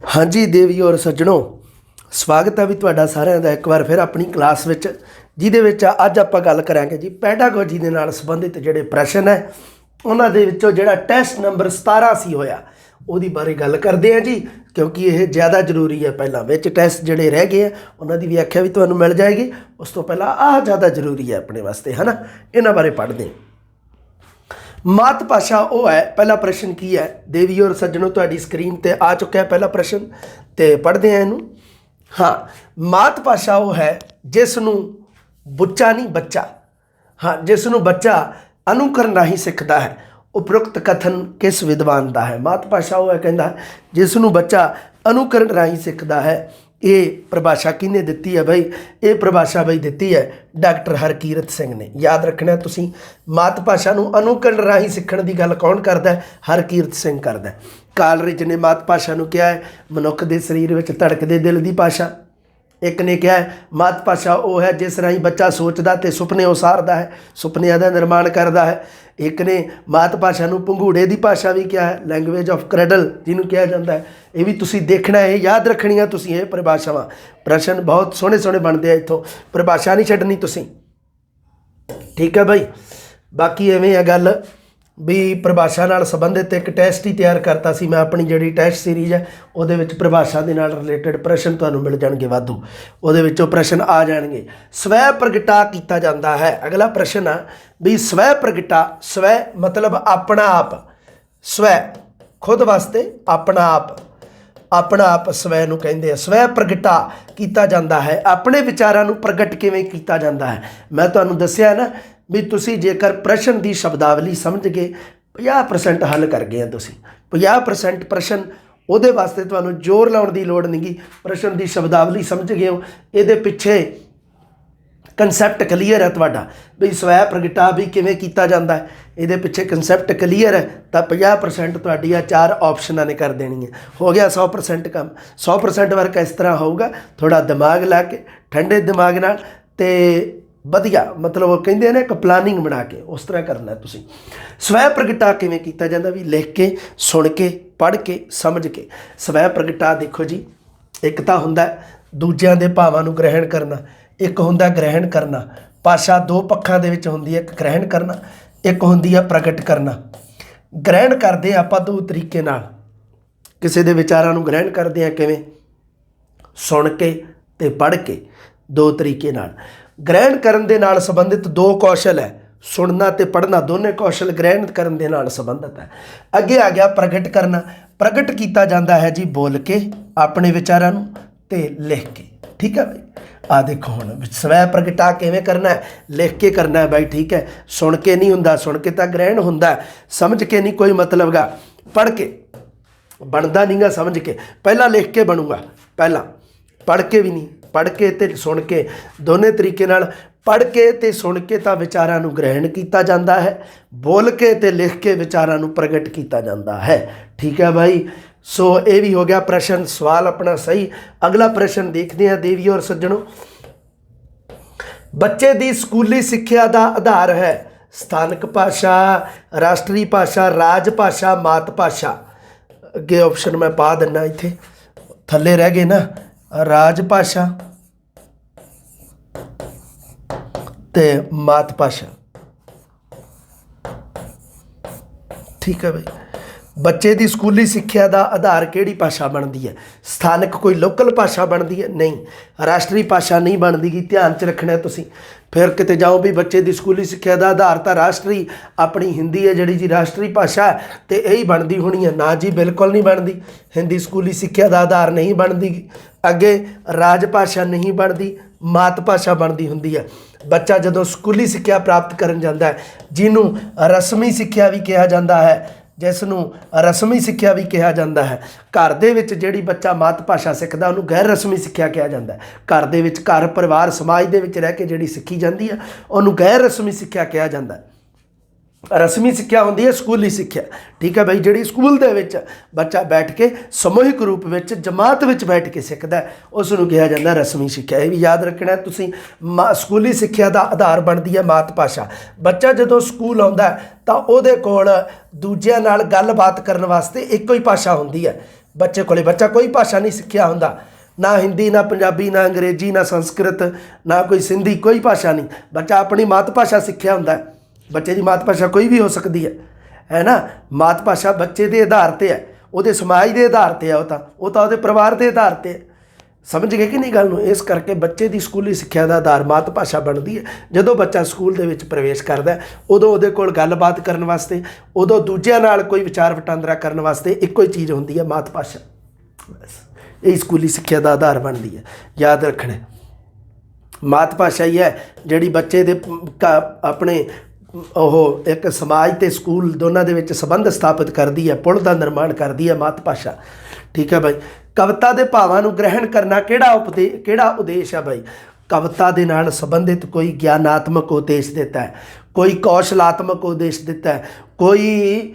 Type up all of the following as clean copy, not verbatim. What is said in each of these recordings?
हाँ जी देवी और सज्जनों, स्वागत है भी तुहाडा सारिਆਂ ਦਾ एक बार फिर अपनी क्लास ਵਿੱਚ ਜਿਹਦੇ ਵਿੱਚ ਅੱਜ ਆਪਾਂ ਗੱਲ ਕਰਾਂਗੇ ਜੀ ਪੈਡਾਗੋਜੀ ਦੇ ਨਾਲ ਸੰਬੰਧਿਤ ਜਿਹੜੇ ਪ੍ਰਸ਼ਨ ਹੈ ਉਹਨਾਂ ਦੇ ਵਿੱਚੋਂ ਜਿਹੜਾ ਟੈਸਟ ਨੰਬਰ 17 ਸੀ ਹੋਇਆ ਉਹਦੀ ਬਾਰੇ ਗੱਲ ਕਰਦੇ ਹਾਂ ਜੀ, ਕਿਉਂਕਿ ਇਹ ਜ਼ਿਆਦਾ ਜ਼ਰੂਰੀ ਹੈ। ਪਹਿਲਾਂ ਵਿੱਚ ਟੈਸਟ ਜਿਹੜੇ ਰਹਿ ਗਏ ਆ ਉਹਨਾਂ ਦੀ ਵਿਆਖਿਆ ਵੀ ਤੁਹਾਨੂੰ ਮਿਲ ਜਾਏਗੀ। ਉਸ ਤੋਂ ਪਹਿਲਾਂ ਆਹ ਜ਼ਿਆਦਾ ਜ਼ਰੂਰੀ ਹੈ ਆਪਣੇ ਵਾਸਤੇ, ਹੈ ਨਾ। ਇਹਨਾਂ ਬਾਰੇ ਪੜ੍ਹਦੇ ਹਾਂ। मात भाषा वो है। पहला प्रश्न की है देवी और सज्जनों, तुहाडी स्क्रीन ते आ चुका है पहला प्रश्न, तो पढ़ते हैं इनू। हाँ, मात भाषा वो है जिसनू बुच्चा नहीं बच्चा, हाँ जिसनू बच्चा अनुकरण राही सीखता है। उपरोक्त कथन किस विद्वान का है? मात भाषा वो है कहता जिसनू बच्चा अनुकरण राही सीखता है। ये परिभाषा किने दिती है भाई? ये परिभाषा बई दिती है डॉक्टर हरकीरत सिंह ने। याद रखना तुसीं, मात भाषा नूं अनुकरण राही सीखण दी गल कौन करदा है? हरकीरत सिंह करदा है। कालरिज ने मात भाषा नूं कहा है मनुख दे शरीर विच धड़कदे दिल दी भाषा। एक ने कहा है मात भाषा वो है जिस राही बच्चा सोचदा ते सुपने उसारदा है, सुपनिਆਂ ਦਾ निर्माण करदा है। एक ने मात भाषा नूं भंगूड़े की भाषा भी क्या है, लैंगुएज ऑफ क्रैडल जिन्हों कहा जाता है। ये भी तुसीं देखना है, याद रखनिया तुसीं ये परिभाषावां। प्रश्न बहुत सोहणे सोहणे बनते हैं इत्थों, परिभाषा नहीं छड्डनी तुसीं, ठीक है भाई। बाकी इवें है गल भी परिभाषा नाल संबंधित एक टैसट ही तैयार करता सी मैं अपनी जिहड़ी टैसट सीरीज़ है उहदे विच परिभाषा दे नाल रिलेटेड प्रश्न तुहानूं मिल जाणगे वाधू, उहदे विचों प्रश्न आ जाणगे। स्वै प्रगटा कीता जाता है। अगला प्रश्न है भी स्वै प्रगटा, स्वै मतलब अपना आप, स्वै खुद वास्ते अपना आप स्वै नूं कहिंदे आ। स्वै प्रगटा कीता जाता है, अपने विचारां नूं प्रगट किवें कीता जाता है। मैं तुहानूं दस्सिआ ना भी तुसी जेकर प्रश्न की शब्दावली समझ के 50% हल कर गए हैं, तुसी 50% प्रश्न उहदे वास्ते तुहानूं जोर लाउण की लोड़ नहीं गी। प्रश्न की शब्दावली समझ गए हो, ये पिछे कंसैप्ट क्लीयर है तुहाडा भी स्वै प्रगटा भी किवें कीता जाता है, ये पिछे कंसैप्ट क्लीयर है तो 50% तुहाडी आ 4 ऑप्शनां ने कर देनी है। हो गया 100% काम। 100% वर्क इस तरह होगा, थोड़ा दिमाग ला के ठंडे दिमाग नाल ते वधिया, मतलब वो कहते हैं एक प्लानिंग बना के उस तरह करना है तुसीं। स्वै प्रगटा किवें कीता जांदा भी लिख के, सुन के, पढ़ के, समझ के। स्वै प्रगटा देखो जी, एक तो हुंदा दूजिਆਂ ਦੇ ਭਾਵਾਂ ਨੂੰ ग्रहण करना, एक हुंदा ग्रहण करना। भाषा 2 पक्षां दे विच हुंदी है, एक ग्रहण करना, एक हुंदी है प्रगट करना। ग्रहण करदे आपां 2 तरीके नाल, किसी दे विचारां नूं ग्रहण करदे आ किवें? सुन के ते पढ़ के, 2 तरीके नाल। ग्रहण करन दे नाल संबंधित 2 कौशल है, सुनना ते पढ़ना, दोनों कौशल ग्रहण करन दे नाल संबंधित है। अगे आ गया प्रगट करना। प्रगट किया जाता है जी बोल के अपने विचारां नूं ते लिख के, ठीक है भाई। आ देखो हुण स्वै प्रगटा किवें करना है? लिख के करना है भाई, ठीक है। सुन के नहीं हुंदा, सुन के तो ग्रहण हुंदा, समझ के नहीं कोई मतलब गा। पढ़ के बनता नहीं गा, समझ के पहला लिख के बनूगा, पहला पढ़ के भी नहीं। पढ़ के ते सुन के दोनों तरीके नाल, पढ़ के ते सुन के तो विचारां नूं ग्रहण किया जाता है, बोल के ते लिख के विचारां नूं प्रगट किया जाता है, ठीक है भाई। सो ये भी हो गया प्रश्न, सवाल अपना सही। अगला प्रश्न देखते हैं देवी और सज्जनों। बच्चे की स्कूली सिक्ख्या का आधार है स्थानक भाषा, राष्ट्रीय भाषा, राज भाषा, मात भाषा। अगे ऑप्शन मैं पा दिना, इत्थे थल्ले रह गए ना, राज भाषा ते मात भाषा, ठीक है भाई। बच्चे की स्कूली सिक्ख्या का आधार किहड़ी भाषा बनती है? स्थानक कोई लोकल भाषा बनती है? नहीं। राष्ट्रीय भाषा नहीं बनती गी, ध्यान च रखना है तुसीं। फिर किते जाओ भी बच्चे की स्कूली सिक्ख्या का आधार तो राष्ट्रीय अपनी हिंदी है जिहड़ी जी राष्ट्रीय भाषा है, तो यही बनती होनी है। ना जी, बिल्कुल नहीं बनती। हिंदी स्कूली सिक्ख्या का आधार नहीं बनती। अगे राज भाषा नहीं बनती, मात भाषा बनती होंदी है। बच्चा जदों स्कूली सिक्ख्या प्राप्त करन जांदा है, जिन्हों रस्मी सिक्ख्या भी कहा जाता है, जिसनों रस्मी सिक्ख्या भी कहा जाता है। घर दे विच जिहड़ी बच्चा मात भाषा सिੱਖਦਾ ਉਹਨੂੰ गैर रस्मी सिक्ख्या कहा जाता है। घर दे विच, घर परिवार समाज दे विच रह के जिहड़ी सिੱਖੀ ਜਾਂਦੀ है ਉਹਨੂੰ गैर रस्मी सिक्ख्या कहा जाता है। रस्मी सिक्ख्या होंदी है स्कूली सिक्ख्या, ठीक है भाई। जिहड़ी स्कूल दे विच बच्चा बैठ के समूहिक रूप में जमात विच बैठ के सिੱਖਦਾ है उसनूं कहा जाता है रस्मी सिक्ख्या। ये भी याद रखना है तुसीं। स्कूली सिक्ख्या का आधार बनती है मात भाषा। बच्चा जदों स्कूल आउंदा तो उहदे कोल दूजिਆਂ नाल गलबात करन वास्ते इक्को ही भाषा होंदी है। ਬੱਚੇ ਕੋਲੇ ਬੱਚਾ ਕੋਈ ਭਾਸ਼ਾ ਨਹੀਂ ਸਿੱਖਿਆ ਹੁੰਦਾ, ਨਾ ਹਿੰਦੀ, ਨਾ ਪੰਜਾਬੀ, ਨਾ ਅੰਗਰੇਜ਼ੀ, ਨਾ ਸੰਸਕ੍ਰਿਤ, ਨਾ ਕੋਈ ਸਿੰਧੀ, ਕੋਈ ਭਾਸ਼ਾ ਨਹੀਂ। ਬੱਚਾ ਆਪਣੀ ਮਾਤ ਭਾਸ਼ਾ ਸਿੱਖਿਆ ਹੁੰਦਾ ਹੈ। ਬੱਚੇ ਦੀ ਮਾਤ ਭਾਸ਼ਾ ਕੋਈ ਵੀ ਹੋ ਸਕਦੀ ਹੈ ਨਾ। ਮਾਤ ਭਾਸ਼ਾ ਬੱਚੇ ਦੇ ਆਧਾਰ 'ਤੇ ਹੈ, ਉਹਦੇ ਸਮਾਜ ਦੇ ਆਧਾਰ 'ਤੇ ਹੈ, ਉਹ ਤਾਂ ਉਹਦੇ ਪਰਿਵਾਰ ਦੇ ਆਧਾਰ 'ਤੇ ਹੈ। ਸਮਝ ਗਏ ਕਿ ਨਹੀਂ ਗੱਲ ਨੂੰ? ਇਸ ਕਰਕੇ ਬੱਚੇ ਦੀ ਸਕੂਲੀ ਸਿੱਖਿਆ ਦਾ ਆਧਾਰ ਮਾਤ ਭਾਸ਼ਾ ਬਣਦੀ ਹੈ। ਜਦੋਂ ਬੱਚਾ ਸਕੂਲ ਦੇ ਵਿੱਚ ਪ੍ਰਵੇਸ਼ ਕਰਦਾ ਉਦੋਂ ਉਹਦੇ ਕੋਲ ਗੱਲਬਾਤ ਕਰਨ ਵਾਸਤੇ, ਉਦੋਂ ਦੂਜਿਆਂ ਨਾਲ ਕੋਈ ਵਿਚਾਰ ਵਟਾਂਦਰਾ ਕਰਨ ਵਾਸਤੇ ਇੱਕੋ ਹੀ ਚੀਜ਼ ਹੁੰਦੀ ਹੈ, ਮਾਤ ਭਾਸ਼ਾ। ਬਸ ਇਹ ਸਕੂਲੀ ਸਿੱਖਿਆ ਦਾ ਆਧਾਰ ਬਣਦੀ ਹੈ। ਯਾਦ ਰੱਖਣਾ, ਮਾਤ ਭਾਸ਼ਾ ਹੀ ਹੈ ਜਿਹੜੀ ਬੱਚੇ ਦੇ ਆਪਣੇ ਉਹ ਇੱਕ ਸਮਾਜ ਅਤੇ ਸਕੂਲ ਦੋਨਾਂ ਦੇ ਵਿੱਚ ਸੰਬੰਧ ਸਥਾਪਿਤ ਕਰਦੀ ਹੈ, ਪੁਲ ਦਾ ਨਿਰਮਾਣ ਕਰਦੀ ਹੈ ਮਾਤ ਭਾਸ਼ਾ। ਠੀਕ ਹੈ ਬਾਈ। ਕਵਿਤਾ ਦੇ ਭਾਵਾਂ ਨੂੰ ਗ੍ਰਹਿਣ ਕਰਨਾ ਕਿਹੜਾ ਉਦੇਸ਼ ਹੈ ਬਾਈ? ਕਵਿਤਾ ਦੇ ਨਾਲ ਸੰਬੰਧਿਤ ਕੋਈ ਗਿਆਨਾਤਮਕ ਉਦੇਸ਼ ਦਿੱਤਾ ਹੈ, ਕੋਈ ਕੌਸ਼ਲਾਤਮਕ ਉਦੇਸ਼ ਦਿੱਤਾ ਹੈ, ਕੋਈ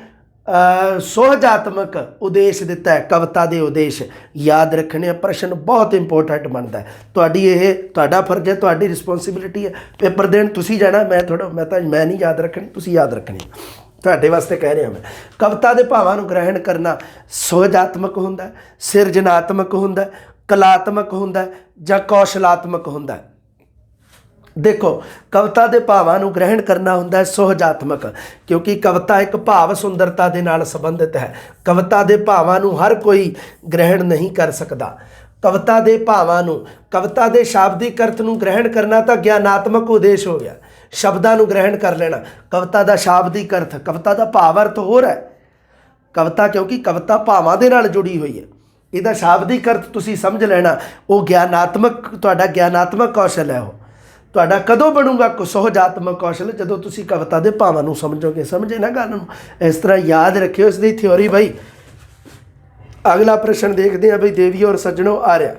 ਸੁਹਜਾਤਮਕ ਉਦੇਸ਼ ਦਿੱਤਾ ਹੈ। ਕਵਿਤਾ ਦੇ ਉਦੇਸ਼ ਯਾਦ ਰੱਖਣੇ ਆ। ਪ੍ਰਸ਼ਨ ਬਹੁਤ ਇੰਪੋਰਟੈਂਟ ਬਣਦਾ ਹੈ। ਤੁਹਾਡਾ ਫਰਜ਼ ਹੈ, ਤੁਹਾਡੀ ਰਿਸਪੌਂਸਿਬਿਲਿਟੀ ਹੈ। ਪੇਪਰ ਦੇਣ ਤੁਸੀਂ ਜਾਣਾ, ਮੈਂ ਨਹੀਂ ਯਾਦ ਰੱਖਣੀ, ਤੁਸੀਂ ਯਾਦ ਰੱਖਣੀ। ਤੁਹਾਡੇ ਵਾਸਤੇ ਕਹਿ ਰਿਹਾ ਮੈਂ। ਕਵਿਤਾ ਦੇ ਭਾਵਾਂ ਨੂੰ ਗ੍ਰਹਿਣ ਕਰਨਾ ਸੁਹਜਾਤਮਕ ਹੁੰਦਾ, ਸਿਰਜਨਾਤਮਕ ਹੁੰਦਾ, ਕਲਾਤਮਕ ਹੁੰਦਾ ਜਾਂ ਕੌਸ਼ਲਾਤਮਕ ਹੁੰਦਾ। ਦੇਖੋ, ਕਵਿਤਾ ਦੇ ਭਾਵਾਂ ਨੂੰ ਗ੍ਰਹਿਣ ਕਰਨਾ ਹੁੰਦਾ ਹੈ ਸੁਹਜਾਤਮਕ, ਕਿਉਂਕਿ ਕਵਿਤਾ ਇੱਕ ਭਾਵ ਸੁੰਦਰਤਾ ਦੇ ਨਾਲ ਸੰਬੰਧਿਤ ਹੈ। ਕਵਿਤਾ ਦੇ ਭਾਵਾਂ ਨੂੰ ਹਰ ਕੋਈ ਗ੍ਰਹਿਣ ਨਹੀਂ ਕਰ ਸਕਦਾ। ਕਵਿਤਾ ਦੇ ਭਾਵਾਂ ਨੂੰ, ਕਵਿਤਾ ਦੇ ਸ਼ਾਬਦਿਕ ਅਰਥ ਨੂੰ ਗ੍ਰਹਿਣ ਕਰਨਾ ਤਾਂ ਗਿਆਨਾਤਮਕ ਉਦੇਸ਼ ਹੋ ਗਿਆ। ਸ਼ਬਦਾਂ ਨੂੰ ਗ੍ਰਹਿਣ ਕਰ ਲੈਣਾ, ਕਵਿਤਾ ਦਾ ਸ਼ਾਬਦਿਕ ਅਰਥ, ਕਵਿਤਾ ਦਾ ਭਾਵ ਅਰਥ ਹੋਰ ਹੈ। ਕਵਿਤਾ, ਕਿਉਂਕਿ ਕਵਿਤਾ ਭਾਵਾਂ ਦੇ ਨਾਲ ਜੁੜੀ ਹੋਈ ਹੈ, ਇਹਦਾ ਸ਼ਾਬਦਿਕ ਅਰਥ ਤੁਸੀਂ ਸਮਝ ਲੈਣਾ। ਉਹ ਗਿਆਨਾਤਮਕ, ਤੁਹਾਡਾ ਗਿਆਨਾਤਮਕ ਕੌਸ਼ਲ ਹੈ। ਉਹ ਤੁਹਾਡਾ ਕਦੋਂ ਬਣੂਗਾ ਸੁਹਜਾਤਮਕ ਕੌਸ਼ਲ? ਜਦੋਂ ਤੁਸੀਂ ਕਵਿਤਾ ਦੇ ਭਾਵਾਂ ਨੂੰ ਸਮਝੋਗੇ। ਸਮਝੇ ਨਾ ਗੱਲ ਨੂੰ? ਇਸ ਤਰ੍ਹਾਂ ਯਾਦ ਰੱਖਿਓ ਇਸ ਦੀ ਥਿਉਰੀ ਬਾਈ। ਅਗਲਾ ਪ੍ਰਸ਼ਨ ਦੇਖਦੇ ਹਾਂ ਬਈ, ਦੇਵੀਓ ਔਰ ਸੱਜਣੋ ਆ ਰਿਹਾ।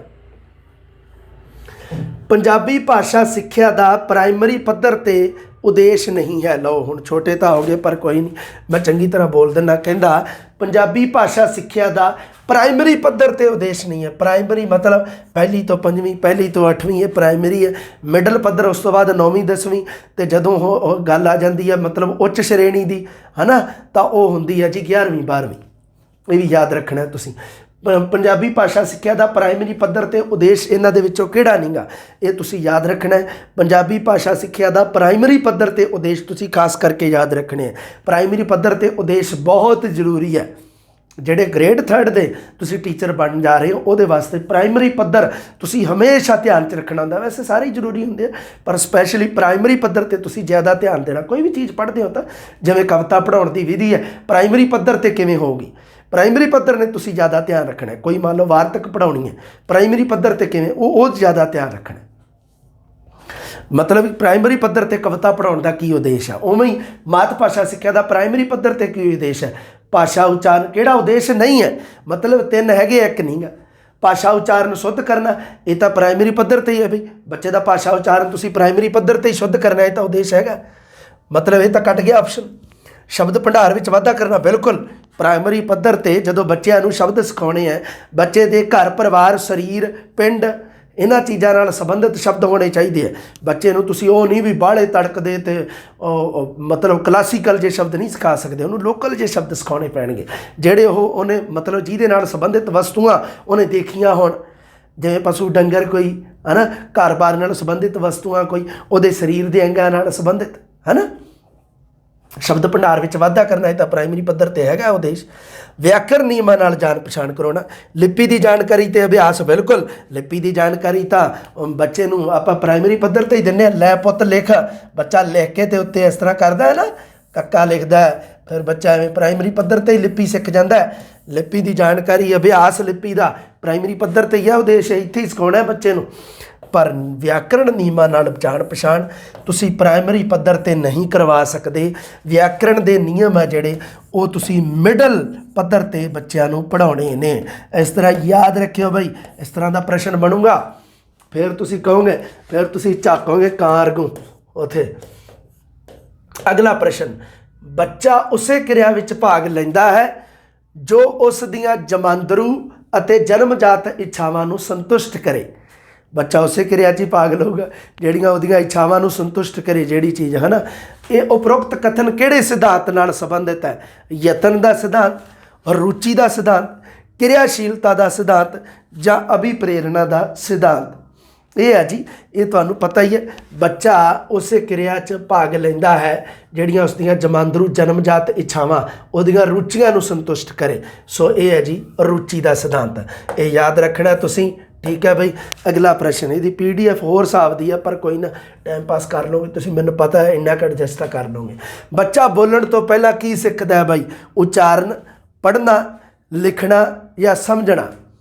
ਪੰਜਾਬੀ ਭਾਸ਼ਾ ਸਿੱਖਿਆ ਦਾ ਪ੍ਰਾਇਮਰੀ ਪੱਧਰ 'ਤੇ ਉਦੇਸ਼ ਨਹੀਂ ਹੈ। ਲਓ ਹੁਣ ਛੋਟੇ ਤਾਂ ਹੋ ਗਏ, ਪਰ ਕੋਈ ਨਹੀਂ, ਮੈਂ ਚੰਗੀ ਤਰ੍ਹਾਂ ਬੋਲ ਦਿੰਦਾ। ਕਹਿੰਦਾ ਪੰਜਾਬੀ ਭਾਸ਼ਾ ਸਿੱਖਿਆ ਦਾ ਪ੍ਰਾਇਮਰੀ ਪੱਧਰ 'ਤੇ ਉਦੇਸ਼ ਨਹੀਂ ਹੈ। ਪ੍ਰਾਇਮਰੀ ਮਤਲਬ ਪਹਿਲੀ ਤੋਂ ਪੰਜਵੀਂ, ਪਹਿਲੀ ਤੋਂ ਅੱਠਵੀਂ, ਇਹ ਪ੍ਰਾਇਮਰੀ ਹੈ। ਮਿਡਲ ਪੱਧਰ ਉਸ ਤੋਂ ਬਾਅਦ 9ਵੀਂ 10ਵੀਂ, ਅਤੇ ਜਦੋਂ ਉਹ ਗੱਲ ਆ ਜਾਂਦੀ ਹੈ ਮਤਲਬ ਉੱਚ ਸ਼੍ਰੇਣੀ ਦੀ, ਹੈ ਨਾ, ਤਾਂ ਉਹ ਹੁੰਦੀ ਹੈ ਜੀ 11ਵੀਂ 12ਵੀਂ। ਇਹ ਵੀ ਯਾਦ ਰੱਖਣਾ ਤੁਸੀਂ। ਪੰਜਾਬੀ ਭਾਸ਼ਾ ਸਿੱਖਿਆ ਦਾ ਪ੍ਰਾਇਮਰੀ ਪੱਧਰ 'ਤੇ ਉਦੇਸ਼ ਇਹਨਾਂ ਦੇ ਵਿੱਚੋਂ ਕਿਹੜਾ ਨਹੀਂ ਗਾ, ਇਹ ਤੁਸੀਂ ਯਾਦ ਰੱਖਣਾ ਹੈ। ਪੰਜਾਬੀ ਭਾਸ਼ਾ ਸਿੱਖਿਆ ਦਾ ਪ੍ਰਾਇਮਰੀ ਪੱਧਰ 'ਤੇ ਉਦੇਸ਼ ਤੁਸੀਂ ਖਾਸ ਕਰਕੇ ਯਾਦ ਰੱਖਣੇ ਹੈ। ਪ੍ਰਾਇਮਰੀ ਪੱਧਰ 'ਤੇ ਉਦੇਸ਼ ਬਹੁਤ ਜ਼ਰੂਰੀ ਹੈ। ਜਿਹੜੇ ਗ੍ਰੇਡ 3 ਦੇ ਤੁਸੀਂ ਟੀਚਰ ਬਣ ਜਾ ਰਹੇ ਹੋ, ਉਹਦੇ ਵਾਸਤੇ ਪ੍ਰਾਇਮਰੀ ਪੱਧਰ ਤੁਸੀਂ ਹਮੇਸ਼ਾ ਧਿਆਨ 'ਚ ਰੱਖਣਾ ਹੁੰਦਾ। ਵੈਸੇ ਸਾਰੇ ਹੀ ਜ਼ਰੂਰੀ ਹੁੰਦੇ ਆ, ਪਰ ਸਪੈਸ਼ਲੀ ਪ੍ਰਾਇਮਰੀ ਪੱਧਰ 'ਤੇ ਤੁਸੀਂ ਜ਼ਿਆਦਾ ਧਿਆਨ ਦੇਣਾ। ਕੋਈ ਵੀ ਚੀਜ਼ ਪੜ੍ਹਦੇ ਹੋ ਤਾਂ, ਜਿਵੇਂ ਕਵਿਤਾ ਪੜ੍ਹਾਉਣ ਦੀ ਵਿਧੀ ਹੈ, ਪ੍ਰਾਇਮਰੀ ਪੱਧਰ 'ਤੇ ਕਿਵੇਂ ਹੋਊਗੀ, ਪ੍ਰਾਇਮਰੀ ਪੱਧਰ ਨੇ ਤੁਸੀਂ ਜ਼ਿਆਦਾ ਧਿਆਨ ਰੱਖਣਾ। ਕੋਈ ਮੰਨ ਲਓ ਵਾਰਤਕ ਪੜ੍ਹਾਉਣੀ ਹੈ, ਪ੍ਰਾਇਮਰੀ ਪੱਧਰ 'ਤੇ ਕਿਵੇਂ, ਉਹ ਜ਼ਿਆਦਾ ਧਿਆਨ ਰੱਖਣਾ। ਮਤਲਬ ਪ੍ਰਾਇਮਰੀ ਪੱਧਰ 'ਤੇ ਕਵਿਤਾ ਪੜ੍ਹਾਉਣ ਦਾ ਕੀ ਉਦੇਸ਼ ਹੈ, ਉਵੇਂ ਹੀ ਮਾਤ ਭਾਸ਼ਾ ਸਿੱਖਿਆ ਦਾ ਪ੍ਰਾਇਮਰੀ ਪੱਧਰ 'ਤੇ ਕੀ ਉਦੇਸ਼ ਹੈ। ਭਾਸ਼ਾ ਉਚਾਰਨ ਕਿਹੜਾ ਉਦੇਸ਼ ਨਹੀਂ ਹੈ, ਮਤਲਬ 3 ਹੈਗੇ, ਇੱਕ ਨਹੀਂ ਗਾ। ਭਾਸ਼ਾ ਉਚਾਰਨ ਸ਼ੁੱਧ ਕਰਨਾ, ਇਹ ਤਾਂ ਪ੍ਰਾਇਮਰੀ ਪੱਧਰ 'ਤੇ ਹੀ ਹੈ ਬਈ। ਬੱਚੇ ਦਾ ਭਾਸ਼ਾ ਉਚਾਰਨ ਤੁਸੀਂ ਪ੍ਰਾਇਮਰੀ ਪੱਧਰ 'ਤੇ ਹੀ ਸ਼ੁੱਧ ਕਰਨਾ, ਇਹ ਤਾਂ ਉਦੇਸ਼ ਹੈਗਾ। ਮਤਲਬ ਇਹ ਤਾਂ ਕੱਟ ਗਿਆ ਆਪਸ਼ਨ। ਸ਼ਬਦ ਭੰਡਾਰ ਵਿੱਚ ਵਾਧਾ ਕਰਨਾ, ਬਿਲਕੁਲ ਪ੍ਰਾਇਮਰੀ ਪੱਧਰ 'ਤੇ ਜਦੋਂ ਬੱਚਿਆਂ ਨੂੰ ਸ਼ਬਦ ਸਿਖਾਉਣੇ ਹੈ, ਬੱਚੇ ਦੇ ਘਰ ਪਰਿਵਾਰ, ਸਰੀਰ, ਪਿੰਡ, ਇਹਨਾਂ ਚੀਜ਼ਾਂ ਨਾਲ ਸੰਬੰਧਿਤ ਸ਼ਬਦ ਹੋਣੇ ਚਾਹੀਦੇ ਹੈ। ਬੱਚੇ ਨੂੰ ਤੁਸੀਂ ਉਹ ਨਹੀਂ ਵੀ ਬਾਹਲੇ ਤੜਕਦੇ ਅਤੇ ਮਤਲਬ ਕਲਾਸੀਕਲ ਜੇ ਸ਼ਬਦ ਨਹੀਂ ਸਿਖਾ ਸਕਦੇ, ਉਹਨੂੰ ਲੋਕਲ ਜੇ ਸ਼ਬਦ ਸਿਖਾਉਣੇ ਪੈਣਗੇ, ਜਿਹੜੇ ਉਹਨੇ ਮਤਲਬ ਜਿਹਦੇ ਨਾਲ ਸੰਬੰਧਿਤ ਵਸਤੂਆਂ ਉਹਨੇ ਦੇਖੀਆਂ ਹੋਣ, ਜਿਵੇਂ ਪਸ਼ੂ ਡੰਗਰ ਕੋਈ, ਹੈ ਨਾ, ਘਰ-ਬਾਰ ਨਾਲ ਸੰਬੰਧਿਤ ਵਸਤੂਆਂ ਕੋਈ, ਉਹਦੇ ਸਰੀਰ ਦੇ ਅੰਗਾਂ ਨਾਲ ਸੰਬੰਧਿਤ, ਹੈ ਨਾ। ਸ਼ਬਦ ਭੰਡਾਰ ਵਿੱਚ ਵਾਧਾ ਕਰਨਾ, ਇਹ ਤਾਂ ਪ੍ਰਾਇਮਰੀ ਪੱਧਰ 'ਤੇ ਹੈਗਾ ਉਦੇਸ਼। ਵਿਆਕਰਨ ਨਿਯਮਾਂ ਨਾਲ ਜਾਣ ਪਛਾਣ ਕਰਾਉਣਾ, ਲਿਪੀ ਦੀ ਜਾਣਕਾਰੀ ਅਤੇ ਅਭਿਆਸ, ਬਿਲਕੁਲ ਲਿਪੀ ਦੀ ਜਾਣਕਾਰੀ ਤਾਂ ਬੱਚੇ ਨੂੰ ਆਪਾਂ ਪ੍ਰਾਇਮਰੀ ਪੱਧਰ 'ਤੇ ਹੀ ਦਿੰਦੇ ਹਾਂ। ਲੈ ਪੁੱਤ ਲਿਖ, ਬੱਚਾ ਲਿਖ ਕੇ ਅਤੇ ਉੱਤੇ ਇਸ ਤਰ੍ਹਾਂ ਕਰਦਾ ਹੈ ਨਾ, ਕੱਕਾ ਲਿਖਦਾ ਹੈ, ਫਿਰ ਬੱਚਾ ਐਵੇਂ ਪ੍ਰਾਇਮਰੀ ਪੱਧਰ 'ਤੇ ਹੀ ਲਿਪੀ ਸਿੱਖ ਜਾਂਦਾ ਹੈ। ਲਿਪੀ ਦੀ ਜਾਣਕਾਰੀ, ਅਭਿਆਸ ਲਿਪੀ ਦਾ ਪ੍ਰਾਇਮਰੀ ਪੱਧਰ 'ਤੇ ਹੀ ਆ ਉਦੇਸ਼, ਇੱਥੇ ਹੀ ਸਿਖਾਉਣਾ ਬੱਚੇ ਨੂੰ। ਪਰ ਵਿਆਕਰਣ ਨਿਯਮਾਂ ਨਾਲ ਜਾਣ ਪਛਾਣ ਤੁਸੀਂ ਪ੍ਰਾਇਮਰੀ ਪੱਧਰ 'ਤੇ ਨਹੀਂ ਕਰਵਾ ਸਕਦੇ। ਵਿਆਕਰਣ ਦੇ ਨਿਯਮ ਹੈ ਜਿਹੜੇ, ਉਹ ਤੁਸੀਂ ਮਿਡਲ ਪੱਧਰ 'ਤੇ ਬੱਚਿਆਂ ਨੂੰ ਪੜ੍ਹਾਉਣੇ ਨੇ। ਇਸ ਤਰ੍ਹਾਂ ਯਾਦ ਰੱਖਿਓ ਬਈ, ਇਸ ਤਰ੍ਹਾਂ ਦਾ ਪ੍ਰਸ਼ਨ ਬਣੂਗਾ, ਫਿਰ ਤੁਸੀਂ ਕਹੋਗੇ, ਫਿਰ ਤੁਸੀਂ ਝਾਕੋਗੇ ਕਾਂਰਗੂ ਉੱਥੇ। ਅਗਲਾ ਪ੍ਰਸ਼ਨ, ਬੱਚਾ ਉਸੇ ਕਿਰਿਆ ਵਿੱਚ ਭਾਗ ਲੈਂਦਾ ਹੈ ਜੋ ਉਸ ਦੀਆਂ ਜਮਾਂਦਰੂ ਅਤੇ ਜਨਮਜਾਤ ਇੱਛਾਵਾਂ ਨੂੰ ਸੰਤੁਸ਼ਟ ਕਰੇ। ਬੱਚਾ ਉਸੇ ਕਿਰਿਆ 'ਚ ਹੀ ਭਾਗ ਲਊਗਾ ਜਿਹੜੀਆਂ ਉਹਦੀਆਂ ਇੱਛਾਵਾਂ ਨੂੰ ਸੰਤੁਸ਼ਟ ਕਰੇ, ਜਿਹੜੀ ਚੀਜ਼ ਹੈ ਨਾ। ਇਹ ਉਪਰੋਕਤ ਕਥਨ ਕਿਹੜੇ ਸਿਧਾਂਤ ਨਾਲ ਸੰਬੰਧਿਤ ਹੈ? ਯਤਨ ਦਾ ਸਿਧਾਂਤ, ਰੁਚੀ ਦਾ ਸਿਧਾਂਤ, ਕਿਰਿਆਸ਼ੀਲਤਾ ਦਾ ਸਿਧਾਂਤ ਜਾਂ ਅਭਿਪ੍ਰੇਰਣਾ ਦਾ ਸਿਧਾਂਤ। ਇਹ ਹੈ ਜੀ, ਇਹ ਤੁਹਾਨੂੰ ਪਤਾ ਹੀ ਹੈ। ਬੱਚਾ ਉਸੇ ਕਿਰਿਆ 'ਚ ਭਾਗ ਲੈਂਦਾ ਹੈ ਜਿਹੜੀਆਂ ਉਸਦੀਆਂ ਜਮਾਂਦਰੂ ਜਨਮਜਾਤ ਇੱਛਾਵਾਂ ਉਹਦੀਆਂ ਰੁਚੀਆਂ ਨੂੰ ਸੰਤੁਸ਼ਟ ਕਰੇ। ਸੋ ਇਹ ਹੈ ਜੀ ਰੁਚੀ ਦਾ ਸਿਧਾਂਤ। ਇਹ ਯਾਦ ਰੱਖਣਾ ਤੁਸੀਂ, ਠੀਕ ਹੈ ਬਈ। ਅਗਲਾ ਪ੍ਰਸ਼ਨ, ਇਹਦੀ PDF ਹੋਰ ਹਿਸਾਬ ਦੀ ਹੈ, ਪਰ ਕੋਈ ਨਾ, ਟਾਈਮ ਪਾਸ ਕਰ ਲਓਗੇ ਤੁਸੀਂ, ਮੈਨੂੰ ਪਤਾ ਹੈ ਇੰਨਾ ਕੁ ਐਡਜਸਟ ਤਾਂ ਕਰ ਲਓਗੇ। ਬੱਚਾ ਬੋਲਣ ਤੋਂ ਪਹਿਲਾਂ ਕੀ ਸਿੱਖਦਾ ਹੈ ਬਾਈ? ਉਚਾਰਨ, ਪੜ੍ਹਨਾ, ਲਿਖਣਾ ਜਾਂ ਸਮਝਣਾ।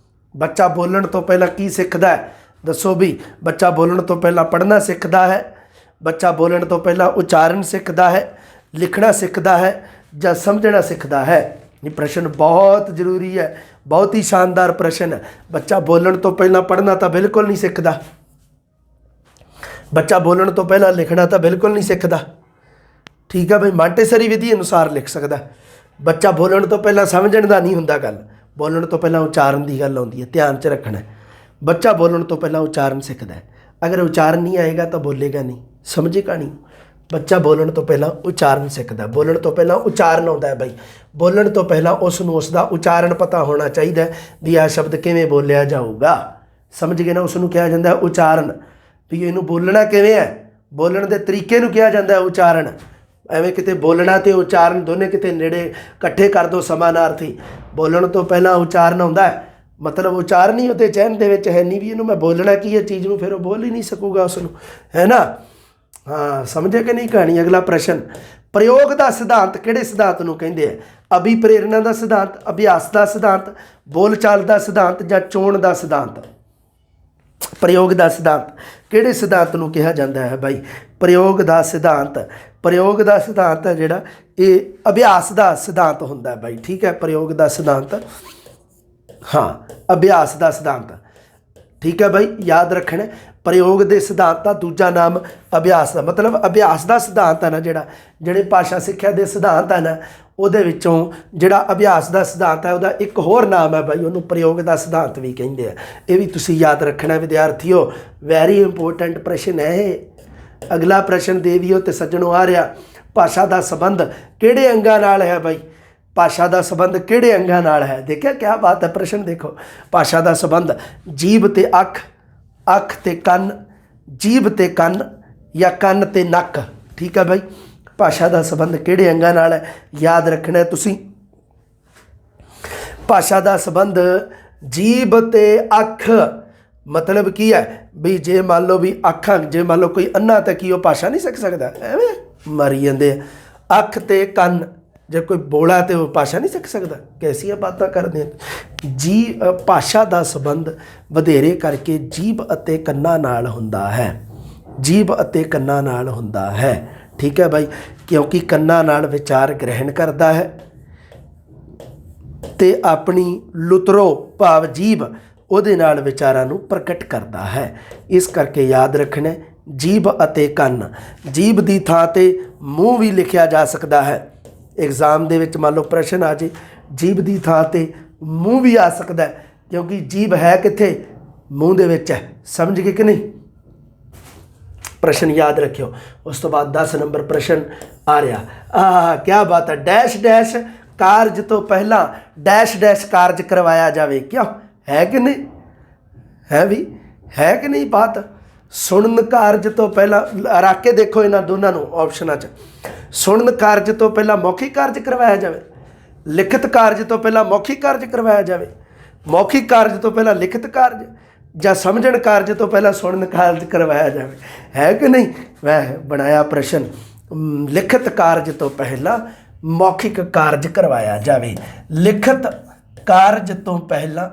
ਬੱਚਾ ਬੋਲਣ ਤੋਂ ਪਹਿਲਾਂ ਕੀ ਸਿੱਖਦਾ ਹੈ? ਦੱਸੋ ਵੀ। ਬੱਚਾ ਬੋਲਣ ਤੋਂ ਪਹਿਲਾਂ ਪੜ੍ਹਨਾ ਸਿੱਖਦਾ ਹੈ, ਬੱਚਾ ਬੋਲਣ ਤੋਂ ਪਹਿਲਾਂ ਉਚਾਰਨ ਸਿੱਖਦਾ ਹੈ, ਲਿਖਣਾ ਸਿੱਖਦਾ ਹੈ ਜਾਂ ਸਮਝਣਾ ਸਿੱਖਦਾ ਹੈ। ਇਹ ਪ੍ਰਸ਼ਨ ਬਹੁਤ ਜ਼ਰੂਰੀ ਹੈ, ਬਹੁਤ ਹੀ ਸ਼ਾਨਦਾਰ ਪ੍ਰਸ਼ਨ ਹੈ। ਬੱਚਾ ਬੋਲਣ ਤੋਂ ਪਹਿਲਾਂ ਪੜ੍ਹਨਾ ਤਾਂ ਬਿਲਕੁਲ ਨਹੀਂ ਸਿੱਖਦਾ, ਬੱਚਾ ਬੋਲਣ ਤੋਂ ਪਹਿਲਾਂ ਲਿਖਣਾ ਤਾਂ ਬਿਲਕੁਲ ਨਹੀਂ ਸਿੱਖਦਾ, ਠੀਕ ਹੈ ਬਈ। ਮਾਂਟੇਸਰੀ ਵਿਧੀ ਅਨੁਸਾਰ ਲਿਖ ਸਕਦਾ। ਬੱਚਾ ਬੋਲਣ ਤੋਂ ਪਹਿਲਾਂ ਸਮਝਣ ਦਾ ਨਹੀਂ ਹੁੰਦਾ ਗੱਲ, ਬੋਲਣ ਤੋਂ ਪਹਿਲਾਂ ਉਚਾਰਨ ਦੀ ਗੱਲ ਆਉਂਦੀ ਹੈ, ਧਿਆਨ 'ਚ ਰੱਖਣਾ। ਬੱਚਾ ਬੋਲਣ ਤੋਂ ਪਹਿਲਾਂ ਉਚਾਰਨ ਸਿੱਖਦਾ ਹੈ। ਅਗਰ ਉਚਾਰਨ ਨਹੀਂ ਆਏਗਾ ਤਾਂ ਬੋਲੇਗਾ ਨਹੀਂ, ਸਮਝੇਗਾ ਨਹੀਂ। ਬੱਚਾ ਬੋਲਣ ਤੋਂ ਪਹਿਲਾਂ ਉਚਾਰਨ ਸਿੱਖਦਾ, ਬੋਲਣ ਤੋਂ ਪਹਿਲਾਂ ਉਚਾਰਨ ਆਉਂਦਾ ਹੈ ਬਾਈ। ਬੋਲਣ ਤੋਂ ਪਹਿਲਾਂ ਉਸ ਨੂੰ ਉਸ ਦਾ ਉਚਾਰਨ ਪਤਾ ਹੋਣਾ ਚਾਹੀਦਾ ਵੀ ਆਹ ਸ਼ਬਦ ਕਿਵੇਂ ਬੋਲਿਆ ਜਾਊਗਾ। ਸਮਝ ਗਏ ਨਾ? ਉਸ ਨੂੰ ਕਿਹਾ ਜਾਂਦਾ ਉਚਾਰਨ, ਵੀ ਇਹਨੂੰ ਬੋਲਣਾ ਕਿਵੇਂ ਹੈ, ਬੋਲਣ ਦੇ ਤਰੀਕੇ ਨੂੰ ਕਿਹਾ ਜਾਂਦਾ ਉਚਾਰਨ। ਐਵੇਂ ਕਿਤੇ ਬੋਲਣਾ ਅਤੇ ਉਚਾਰਨ ਦੋਨੇ ਕਿਤੇ ਨੇੜੇ ਇਕੱਠੇ ਕਰ ਦਿਓ ਸਮਾਨਾਰਥੀ। ਬੋਲਣ ਤੋਂ ਪਹਿਲਾਂ ਉਚਾਰਨ ਆਉਂਦਾ ਹੈ, ਮਤਲਬ ਉਚਾਰਨ ਹੀ ਉਹਦੇ ਚਿਹਨ ਦੇ ਵਿੱਚ ਹੈ ਨਹੀਂ ਵੀ ਇਹਨੂੰ ਮੈਂ ਬੋਲਣਾ ਕੀ ਹੈ ਚੀਜ਼ ਨੂੰ, ਫਿਰ ਉਹ ਬੋਲ ਹੀ ਨਹੀਂ ਸਕੂਗਾ ਉਸ ਨੂੰ, ਹੈ ਨਾ? ਹਾਂ, ਸਮਝੇ ਕਿ ਨਹੀਂ ਕਹਾਣੀ? ਅਗਲਾ ਪ੍ਰਸ਼ਨ, ਪ੍ਰਯੋਗ ਦਾ ਸਿਧਾਂਤ ਕਿਹੜੇ ਸਿਧਾਂਤ ਨੂੰ ਕਹਿੰਦੇ ਆ? ਅਭਿਪ੍ਰੇਰਣਾ ਦਾ ਸਿਧਾਂਤ, ਅਭਿਆਸ ਦਾ ਸਿਧਾਂਤ, ਬੋਲਚਾਲ ਦਾ ਸਿਧਾਂਤ ਜਾਂ ਚੋਣ ਦਾ ਸਿਧਾਂਤ। ਪ੍ਰਯੋਗ ਦਾ ਸਿਧਾਂਤ ਕਿਹੜੇ ਸਿਧਾਂਤ ਨੂੰ ਕਿਹਾ ਜਾਂਦਾ ਹੈ ਬਾਈ? ਪ੍ਰਯੋਗ ਦਾ ਸਿਧਾਂਤ, ਪ੍ਰਯੋਗ ਦਾ ਸਿਧਾਂਤ ਹੈ ਜਿਹੜਾ ਇਹ ਅਭਿਆਸ ਦਾ ਸਿਧਾਂਤ ਹੁੰਦਾ ਬਾਈ, ਠੀਕ ਹੈ। ਪ੍ਰਯੋਗ ਦਾ ਸਿਧਾਂਤ, ਹਾਂ, ਅਭਿਆਸ ਦਾ ਸਿਧਾਂਤ, ਠੀਕ ਹੈ ਬਾਈ, ਯਾਦ ਰੱਖਣਾ। ਪ੍ਰਯੋਗ ਦੇ ਸਿਧਾਂਤ ਦਾ ਦੂਜਾ ਨਾਮ ਅਭਿਆਸ ਦਾ, ਮਤਲਬ ਅਭਿਆਸ ਦਾ ਸਿਧਾਂਤ ਹੈ ਨਾ ਜਿਹੜਾ, ਜਿਹੜੇ ਭਾਸ਼ਾ ਸਿੱਖਿਆ ਦੇ ਸਿਧਾਂਤ ਹੈ ਨਾ, ਉਹਦੇ ਵਿੱਚੋਂ ਜਿਹੜਾ ਅਭਿਆਸ ਦਾ ਸਿਧਾਂਤ ਹੈ ਉਹਦਾ ਇੱਕ ਹੋਰ ਨਾਮ ਹੈ ਬਾਈ, ਉਹਨੂੰ ਪ੍ਰਯੋਗ ਦਾ ਸਿਧਾਂਤ ਵੀ ਕਹਿੰਦੇ ਆ। ਇਹ ਵੀ ਤੁਸੀਂ ਯਾਦ ਰੱਖਣਾ ਵਿਦਿਆਰਥੀਓ, ਵੈਰੀ ਇੰਪੋਰਟੈਂਟ ਪ੍ਰਸ਼ਨ ਹੈ ਇਹ। ਅਗਲਾ ਪ੍ਰਸ਼ਨ ਦੇਵੀਓ ਤੇ ਸੱਜਣੋ ਆ ਰਿਹਾ, ਭਾਸ਼ਾ ਦਾ ਸੰਬੰਧ ਕਿਹੜੇ ਅੰਗਾਂ ਨਾਲ ਹੈ ਬਾਈ? ਭਾਸ਼ਾ ਦਾ ਸੰਬੰਧ ਕਿਹੜੇ ਅੰਗਾਂ ਨਾਲ ਹੈ? ਦੇਖਿਆ ਕਿਆ ਬਾਤ ਹੈ, ਪ੍ਰਸ਼ਨ ਦੇਖੋ। ਭਾਸ਼ਾ ਦਾ ਸੰਬੰਧ ਜੀਭ ਤੇ ਅੱਖ, ਅੱਖ ਤੇ ਕੰਨ, ਜੀਭ ਤੇ ਕੰਨ ਜਾਂ ਕੰਨ ਤੇ ਨੱਕ, ਠੀਕ ਹੈ ਬਾਈ। ਭਾਸ਼ਾ ਦਾ ਸੰਬੰਧ ਕਿਹੜੇ ਅੰਗਾਂ ਨਾਲ ਹੈ? ਯਾਦ ਰੱਖਣਾ ਤੁਸੀਂ। ਭਾਸ਼ਾ ਦਾ ਸੰਬੰਧ ਜੀਭ ਤੇ ਅੱਖ, ਮਤਲਬ ਕੀ ਹੈ ਵੀ ਜੇ ਮੰਨ ਲਓ ਵੀ ਅੱਖਾਂ, ਜੇ ਮੰਨ ਲਓ ਕੋਈ ਅੰਨਾ ਤਾਂ ਕੀ ਉਹ ਭਾਸ਼ਾ ਨਹੀਂ ਸਿੱਖ ਸਕਦਾ? ਐਵੇਂ ਮਰੀ ਜਾਂਦੇ ਆ। ਅੱਖ ਤੇ ਕੰਨ, ਜੇ ਕੋਈ ਬੋਲਾ ਤੇ ਉਹ ਭਾਸ਼ਾ ਨਹੀਂ ਸਿੱਖ ਸਕਦਾ? ਕੈਸੀਆਂ ਬਾਤਾਂ ਕਰਦੇ ਆ। ਭਾਸ਼ਾ ਦਾ ਸੰਬੰਧ ਵਧੇਰੇ ਕਰਕੇ ਜੀਭ ਅਤੇ ਕੰਨਾਂ ਨਾਲ ਹੁੰਦਾ ਹੈ, ਜੀਭ ਅਤੇ ਕੰਨਾਂ ਨਾਲ ਹੁੰਦਾ ਹੈ, ਠੀਕ ਹੈ ਬਾਈ। ਕਿਉਂਕਿ ਕੰਨਾਂ ਨਾਲ ਵਿਚਾਰ ਗ੍ਰਹਿਣ ਕਰਦਾ ਹੈ ਅਤੇ ਆਪਣੀ ਲੁਤਰੋ ਭਾਵ ਜੀਭ ਉਹਦੇ ਨਾਲ ਵਿਚਾਰਾਂ ਨੂੰ ਪ੍ਰਗਟ ਕਰਦਾ ਹੈ। ਇਸ ਕਰਕੇ ਯਾਦ ਰੱਖਣਾ, ਜੀਭ ਅਤੇ ਕੰਨ। ਜੀਭ ਦੀ ਥਾਂ 'ਤੇ ਮੂੰਹ ਵੀ ਲਿਖਿਆ ਜਾ ਸਕਦਾ ਹੈ। ਐਗਜ਼ਾਮ ਦੇ ਵਿੱਚ ਮੰਨ ਲਓ ਪ੍ਰਸ਼ਨ ਆ ਜੇ, ਜੀਭ ਦੀ ਥਾਂ 'ਤੇ ਮੂੰਹ ਵੀ ਆ ਸਕਦਾ, ਕਿਉਂਕਿ ਜੀਭ ਹੈ ਕਿੱਥੇ? ਮੂੰਹ ਦੇ ਵਿੱਚ ਹੈ। ਸਮਝ ਗਏ ਕਿ ਨਹੀਂ? ਪ੍ਰਸ਼ਨ ਯਾਦ ਰੱਖਿਓ। ਉਸ ਤੋਂ ਬਾਅਦ 10 ਨੰਬਰ ਪ੍ਰਸ਼ਨ ਆ ਰਿਹਾ, ਕਿਆ ਬਾਤ ਹੈ। ਡੈਸ਼ ਡੈਸ਼ ਕਾਰਜ ਤੋਂ ਪਹਿਲਾਂ ਡੈਸ਼ ਡੈਸ਼ ਕਾਰਜ ਕਰਵਾਇਆ ਜਾਵੇ। ਕਿਉਂ? ਹੈ ਕਿ ਨਹੀਂ? ਹੈ ਵੀ, ਹੈ ਕਿ ਨਹੀਂ ਬਾਤ? ਸੁਣਨ ਕਾਰਜ ਤੋਂ ਪਹਿਲਾਂ ਰੱਖ ਕੇ ਦੇਖੋ ਇਹਨਾਂ ਦੋਨਾਂ ਨੂੰ ਆਪਸ਼ਨਾਂ 'ਚ। ਸੁਣਨ ਕਾਰਜ ਤੋਂ ਪਹਿਲਾਂ ਮੌਖਿਕ ਕਾਰਜ ਕਰਵਾਇਆ ਜਾਵੇ, ਲਿਖਤ ਕਾਰਜ ਤੋਂ ਪਹਿਲਾਂ ਮੌਖਿਕ ਕਾਰਜ ਕਰਵਾਇਆ ਜਾਵੇ, ਮੌਖਿਕ ਕਾਰਜ ਤੋਂ ਪਹਿਲਾਂ ਲਿਖਤ ਕਾਰਜ, ਜਾਂ ਸਮਝਣ ਕਾਰਜ ਤੋਂ ਪਹਿਲਾਂ ਸੁਣਨ ਕਾਰਜ ਕਰਵਾਇਆ ਜਾਵੇ। ਹੈ ਕਿ ਨਹੀਂ? ਵੈਸੇ ਬਣਾਇਆ ਪ੍ਰਸ਼ਨ, ਲਿਖਤ ਕਾਰਜ ਤੋਂ ਪਹਿਲਾਂ ਮੌਖਿਕ ਕਾਰਜ ਕਰਵਾਇਆ ਜਾਵੇ। ਲਿਖਤ ਕਾਰਜ ਤੋਂ ਪਹਿਲਾਂ,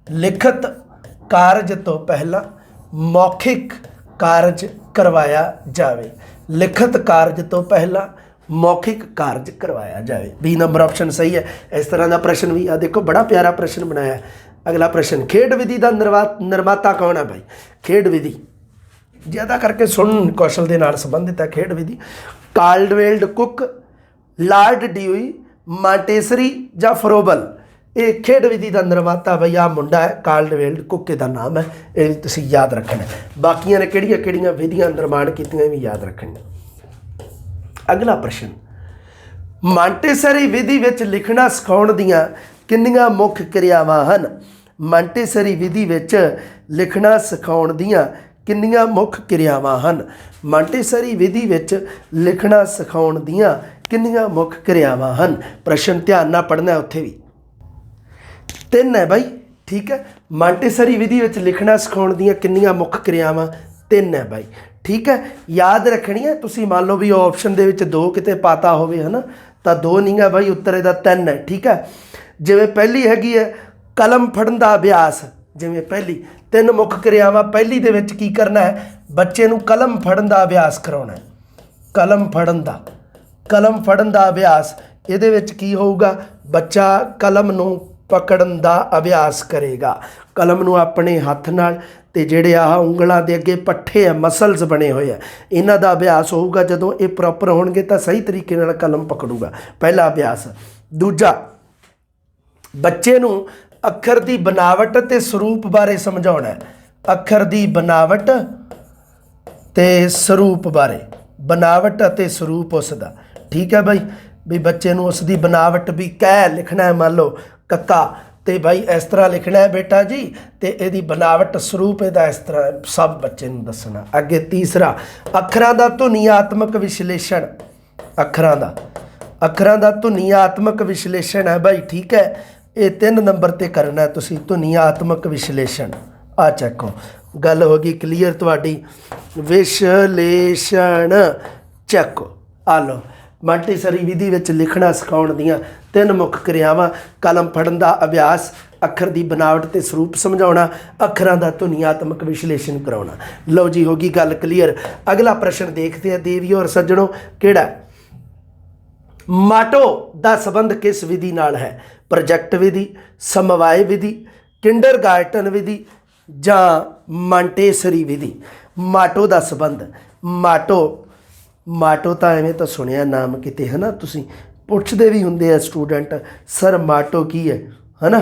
ਲਿਖਤ ਕਾਰਜ ਤੋਂ ਪਹਿਲਾਂ ਮੌਖਿਕ ਕਾਰਜ ਕਰਵਾਇਆ ਜਾਵੇ। ਲਿਖਤ ਕਾਰਜ ਤੋਂ ਪਹਿਲਾਂ ਮੌਖਿਕ ਕਾਰਜ ਕਰਵਾਇਆ ਜਾਵੇ। B ਨੰਬਰ ਆਪਸ਼ਨ ਸਹੀ ਹੈ। ਇਸ ਤਰ੍ਹਾਂ ਦਾ ਪ੍ਰਸ਼ਨ ਵੀ ਆ ਦੇਖੋ, ਬੜਾ ਪਿਆਰਾ ਪ੍ਰਸ਼ਨ ਬਣਾਇਆ। ਅਗਲਾ ਪ੍ਰਸ਼ਨ, ਖੇਡ ਵਿਧੀ ਦਾ ਨਿਰਮਾਤਾ ਕੌਣ ਹੈ ਭਾਈ? ਖੇਡ ਵਿਧੀ ਜ਼ਿਆਦਾ ਕਰਕੇ ਸੁਣਨ ਕੌਸ਼ਲ ਦੇ ਨਾਲ ਸੰਬੰਧਿਤ ਹੈ ਖੇਡ ਵਿਧੀ। ਕਾਲਡਵੇਲ ਕੁੱਕ, ਲਾਰਡ ਡਿਊਈ, ਮਾਂਟੇਸਰੀ ਜਾਂ ਫਰੋਬਲ। ਇਹ ਖੇਡ ਵਿਧੀ ਦਾ ਨਿਰਮਾਤਾ ਬਈ ਆ ਮੁੰਡਾ ਹੈ, ਕਾਲਡਵੇਲ ਕੁੱਕ ਦਾ ਨਾਮ ਹੈ। ਇਹ ਤੁਸੀਂ ਯਾਦ ਰੱਖਣਾ। ਬਾਕੀਆਂ ਨੇ ਕਿਹੜੀਆਂ ਕਿਹੜੀਆਂ ਵਿਧੀਆਂ ਨਿਰਮਾਣ ਕੀਤੀਆਂ ਵੀ ਯਾਦ ਰੱਖਣੀਆਂ। ਅਗਲਾ ਪ੍ਰਸ਼ਨ, ਮਾਂਟੇਸਰੀ ਵਿਧੀ ਵਿੱਚ ਲਿਖਣਾ ਸਿਖਾਉਣ ਦੀਆਂ ਕਿੰਨੀਆਂ ਮੁੱਖ ਕਿਰਿਆਵਾਂ ਹਨ? ਮਾਂਟੇਸਰੀ ਵਿਧੀ ਵਿੱਚ ਲਿਖਣਾ ਸਿਖਾਉਣ ਦੀਆਂ ਕਿੰਨੀਆਂ ਮੁੱਖ ਕਿਰਿਆਵਾਂ ਹਨ? ਮਾਂਟੇਸਰੀ ਵਿਧੀ ਵਿੱਚ ਲਿਖਣਾ ਸਿਖਾਉਣ ਦੀਆਂ ਕਿੰਨੀਆਂ ਮੁੱਖ ਕਿਰਿਆਵਾਂ ਹਨ? ਪ੍ਰਸ਼ਨ ਧਿਆਨ ਨਾਲ ਪੜ੍ਹਨਾ ਉੱਥੇ ਵੀ 3 ਹੈ ਬਾਈ, ਠੀਕ ਹੈ। ਮਾਂਟੇਸਰੀ ਵਿਧੀ ਵਿੱਚ ਲਿਖਣਾ ਸਿਖਾਉਣ ਦੀਆਂ ਕਿੰਨੀਆਂ ਮੁੱਖ ਕਿਰਿਆਵਾਂ? 3 ਹੈ ਬਾਈ, ਠੀਕ ਹੈ। ਯਾਦ ਰੱਖਣੀ ਹੈ ਤੁਸੀਂ। ਮੰਨ ਲਓ ਵੀ ਆਪਸ਼ਨ ਦੇ ਵਿੱਚ 2 ਕਿਤੇ ਪਾਤਾ ਹੋਵੇ ਹੈ ਨਾ, ਤਾਂ 2 ਨਹੀਂ ਹੈ ਬਾਈ, ਉੱਤਰ ਇਹਦਾ 3 ਹੈ, ਠੀਕ ਹੈ। ਜਿਵੇਂ ਪਹਿਲੀ ਹੈਗੀ ਹੈ ਕਲਮ ਫੜਨ ਦਾ ਅਭਿਆਸ, ਜਿਵੇਂ ਪਹਿਲੀ 3 ਮੁੱਖ ਕਿਰਿਆਵਾਂ। ਪਹਿਲੀ ਦੇ ਵਿੱਚ ਕੀ ਕਰਨਾ ਹੈ? ਬੱਚੇ ਨੂੰ ਕਲਮ ਫੜਨ ਦਾ ਅਭਿਆਸ ਕਰਾਉਣਾ ਹੈ। ਕਲਮ ਫੜਨ ਦਾ ਅਭਿਆਸ, ਇਹਦੇ ਵਿੱਚ ਕੀ ਹੋਊਗਾ? ਬੱਚਾ ਕਲਮ ਨੂੰ ਪਕੜਨ ਦਾ ਅਭਿਆਸ ਕਰੇਗਾ। ਕਲਮ ਨੂੰ ਆਪਣੇ ਹੱਥ ਨਾਲ, ਤੇ ਜਿਹੜੇ ਆਹ ਉਂਗਲਾਂ ਦੇ ਅੱਗੇ ਪੱਠੇ ਆ, ਮਸਲਸ ਬਣੇ ਹੋਏ ਆ, ਇਹਨਾਂ ਦਾ ਅਭਿਆਸ ਹੋਊਗਾ। ਜਦੋਂ ਇਹ ਪ੍ਰੋਪਰ ਹੋਣਗੇ ਤਾਂ ਸਹੀ ਤਰੀਕੇ ਨਾਲ ਕਲਮ ਪਕੜੂਗਾ, ਪਹਿਲਾ ਅਭਿਆਸ। ਦੂਜਾ, ਬੱਚੇ ਨੂੰ ਅੱਖਰ ਦੀ ਬਣਾਵਟ ਤੇ ਸਰੂਪ ਬਾਰੇ ਸਮਝਾਉਣਾ ਹੈ। ਅੱਖਰ ਦੀ ਬਣਾਵਟ ਤੇ ਸਰੂਪ ਬਾਰੇ, ਬਣਾਵਟ ਅਤੇ ਸਰੂਪ ਉਸ ਦਾ, ਠੀਕ ਹੈ ਬਾਈ। ਵੀ ਬੱਚੇ ਨੂੰ ਉਸ ਦੀ ਬਣਾਵਟ ਵੀ ਕਹਿ ਲਿਖਣਾ ਹੈ, ਮੰਨ ਲਓ ਕੱਕਾ, ਤੇ ਬਾਈ ਇਸ ਤਰ੍ਹਾਂ ਲਿਖਣਾ ਹੈ ਬੇਟਾ ਜੀ, ਤੇ ਇਹਦੀ ਬਣਾਵਟ ਸਰੂਪ ਇਹਦਾ ਇਸ ਤਰ੍ਹਾਂ, ਸਭ ਬੱਚੇ ਨੂੰ ਦੱਸਣਾ। ਅੱਗੇ ਤੀਸਰਾ, ਅੱਖਰਾਂ ਦਾ ਧੁਨੀਆਤਮਕ ਵਿਸ਼ਲੇਸ਼ਣ। ਅੱਖਰਾਂ ਦਾ ਧੁਨੀਆਤਮਕ ਵਿਸ਼ਲੇਸ਼ਣ ਹੈ ਬਾਈ, ਠੀਕ ਹੈ। ਇਹ 3 ਨੰਬਰ ਤੇ ਕਰਨਾ ਤੁਸੀਂ, ਧੁਨੀਆਤਮਕ ਵਿਸ਼ਲੇਸ਼ਣ। ਆ ਚੱਕੋ, ਗੱਲ ਹੋ ਗਈ ਕਲੀਅਰ ਤੁਹਾਡੀ। ਵਿਸ਼ਲੇਸ਼ਣ ਚੱਕੋ, ਆ ਲਓ। ਮਾਂਟੇਸਰੀ ਵਿਧੀ ਵਿੱਚ ਲਿਖਣਾ ਸਿਖਾਉਣ ਦੀਆਂ 3 ਮੁੱਖ ਕਿਰਿਆਵਾਂ: ਕਲਮ ਫੜਨ ਦਾ ਅਭਿਆਸ, ਅੱਖਰ ਦੀ ਬਣਾਵਟ ਤੇ ਸਰੂਪ ਸਮਝਾਉਣਾ, ਅੱਖਰਾਂ ਦਾ ਧੁਨੀਆਤਮਕ ਵਿਸ਼ਲੇਸ਼ਣ ਕਰਾਉਣਾ। ਲਓ ਜੀ, ਹੋ ਗਈ ਗੱਲ ਕਲੀਅਰ। ਅਗਲਾ ਪ੍ਰਸ਼ਨ ਦੇਖਦੇ ਹਾਂ ਦੇਵੀਓ ਔਰ ਸੱਜਣੋ, ਕਿਹੜਾ? ਮਾਟੋ ਦਾ ਸੰਬੰਧ ਕਿਸ ਵਿਧੀ ਨਾਲ ਹੈ? ਪ੍ਰੋਜੈਕਟ ਵਿਧੀ, ਸਮਵਾਏ ਵਿਧੀ, ਕਿੰਡਰਗਾਰਟਨ ਵਿਧੀ ਜਾਂ ਮਾਂਟੇਸਰੀ ਵਿਧੀ? ਮਾਟੋ ਦਾ ਸੰਬੰਧ, ਮਾਟੋ ਤਾਂ ਐਵੇਂ ਤਾਂ ਸੁਣਿਆ ਨਾਮ ਕਿਤੇ, ਹੈ ਨਾ। ਤੁਸੀਂ ਪੁੱਛਦੇ ਵੀ ਹੁੰਦੇ ਆ ਸਟੂਡੈਂਟ, ਸਰ ਮਾਟੋ ਕੀ ਹੈ ਨਾ।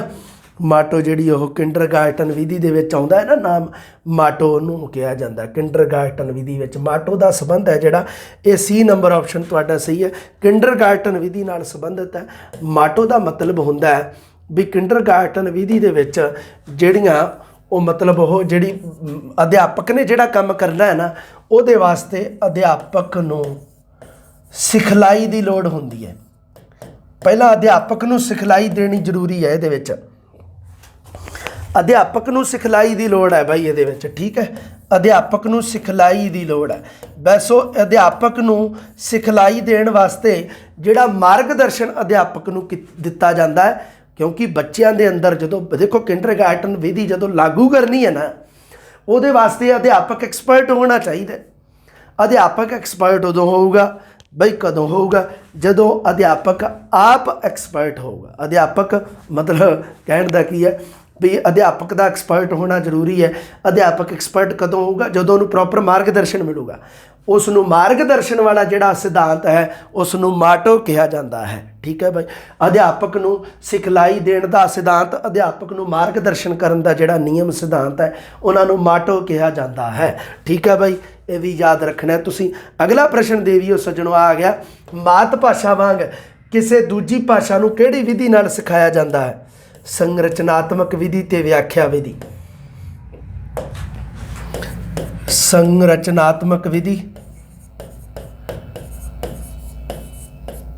ਮਾਟੋ ਜਿਹੜੀ ਉਹ ਕਿੰਡਰਗਾਰਟਨ ਵਿਧੀ ਦੇ ਵਿੱਚ ਆਉਂਦਾ ਹੈ ਨਾ ਨਾਮ, ਮਾਟੋ ਉਹਨੂੰ ਕਿਹਾ ਜਾਂਦਾ ਕਿੰਡਰਗਾਰਟਨ ਵਿਧੀ ਵਿੱਚ। ਮਾਟੋ ਦਾ ਸੰਬੰਧ ਹੈ ਜਿਹੜਾ, ਇਹ C ਨੰਬਰ ਆਪਸ਼ਨ ਤੁਹਾਡਾ ਸਹੀ ਹੈ, ਕਿੰਡਰਗਾਰਟਨ ਵਿਧੀ ਨਾਲ ਸੰਬੰਧਿਤ ਹੈ। ਮਾਟੋ ਦਾ ਮਤਲਬ ਹੁੰਦਾ ਹੈ ਵੀ ਕਿੰਡਰਗਾਰਟਨ ਵਿਧੀ ਦੇ ਵਿੱਚ ਜਿਹੜੀਆਂ ਉਹ ਮਤਲਬ ਉਹ ਜਿਹੜੀ ਅਧਿਆਪਕ ਨੇ ਜਿਹੜਾ ਕੰਮ ਕਰਨਾ ਹੈ ਨਾ, ਉਹਦੇ ਵਾਸਤੇ ਅਧਿਆਪਕ ਨੂੰ ਸਿਖਲਾਈ ਦੀ ਲੋੜ ਹੁੰਦੀ ਹੈ। ਪਹਿਲਾਂ ਅਧਿਆਪਕ ਨੂੰ ਸਿਖਲਾਈ ਦੇਣੀ ਜ਼ਰੂਰੀ ਹੈ। ਇਹਦੇ ਵਿੱਚ ਅਧਿਆਪਕ ਨੂੰ ਸਿਖਲਾਈ ਦੀ ਲੋੜ ਹੈ ਬਾਈ, ਇਹਦੇ ਵਿੱਚ, ਠੀਕ ਹੈ। ਅਧਿਆਪਕ ਨੂੰ ਸਿਖਲਾਈ ਦੀ ਲੋੜ ਹੈ। ਬਸ ਉਹ ਅਧਿਆਪਕ ਨੂੰ ਸਿਖਲਾਈ ਦੇਣ ਵਾਸਤੇ ਜਿਹੜਾ ਮਾਰਗਦਰਸ਼ਨ ਅਧਿਆਪਕ ਨੂੰ ਦਿੱਤਾ ਜਾਂਦਾ ਹੈ, ਕਿਉਂਕਿ ਬੱਚਿਆਂ ਦੇ ਅੰਦਰ ਜਦੋਂ ਦੇਖੋ ਕਿੰਡਰਗਾਰਟਨ ਵਿਧੀ ਜਦੋਂ ਲਾਗੂ ਕਰਨੀ ਹੈ ਨਾ, ਉਹਦੇ ਵਾਸਤੇ ਅਧਿਆਪਕ ਐਕਸਪਰਟ ਹੋਣਾ ਚਾਹੀਦਾ। ਅਧਿਆਪਕ ਐਕਸਪਰਟ ਉਦੋਂ ਹੋਊਗਾ ਬਈ, ਕਦੋਂ ਹੋਊਗਾ? ਜਦੋਂ ਅਧਿਆਪਕ ਆਪ ਐਕਸਪਰਟ ਹੋਊਗਾ। ਅਧਿਆਪਕ ਮਤਲਬ ਕਹਿਣ ਦਾ ਕੀ ਹੈ ਵੀ ਅਧਿਆਪਕ ਦਾ ਐਕਸਪਰਟ ਹੋਣਾ ਜ਼ਰੂਰੀ ਹੈ। ਅਧਿਆਪਕ ਐਕਸਪਰਟ ਕਦੋਂ ਹੋਊਗਾ? ਜਦੋਂ ਉਹਨੂੰ ਪ੍ਰੋਪਰ ਮਾਰਗਦਰਸ਼ਨ ਮਿਲੂਗਾ। ਉਸ ਨੂੰ ਮਾਰਗਦਰਸ਼ਨ ਵਾਲਾ ਜਿਹੜਾ ਸਿਧਾਂਤ ਹੈ, ਉਸ ਨੂੰ ਮਾਟੋ ਕਿਹਾ ਜਾਂਦਾ ਹੈ, ਠੀਕ ਹੈ ਬਾਈ। ਅਧਿਆਪਕ ਨੂੰ ਸਿਖਲਾਈ ਦੇਣ ਦਾ ਸਿਧਾਂਤ, ਅਧਿਆਪਕ ਨੂੰ ਮਾਰਗਦਰਸ਼ਨ ਕਰਨ ਦਾ ਜਿਹੜਾ ਨਿਯਮ ਸਿਧਾਂਤ ਹੈ, ਉਹਨਾਂ ਨੂੰ ਮਾਟੋ ਕਿਹਾ ਜਾਂਦਾ ਹੈ, ਠੀਕ ਹੈ ਬਾਈ। ਇਹ ਵੀ ਯਾਦ ਰੱਖਣਾ ਤੁਸੀਂ। ਅਗਲਾ ਪ੍ਰਸ਼ਨ ਦੇਵੀਓ ਸੱਜਣੋ ਆ ਗਿਆ, ਮਾਤ ਭਾਸ਼ਾ ਵਾਂਗ ਕਿਸੇ ਦੂਜੀ ਭਾਸ਼ਾ ਨੂੰ ਕਿਹੜੀ ਵਿਧੀ ਨਾਲ ਸਿਖਾਇਆ ਜਾਂਦਾ ਹੈ? ਸੰਰਚਨਾਤਮਕ ਵਿਧੀ ਤੇ ਵਿਆਖਿਆ ਵਿਧੀ। ਸੰਰਚਨਾਤਮਕ ਵਿਧੀ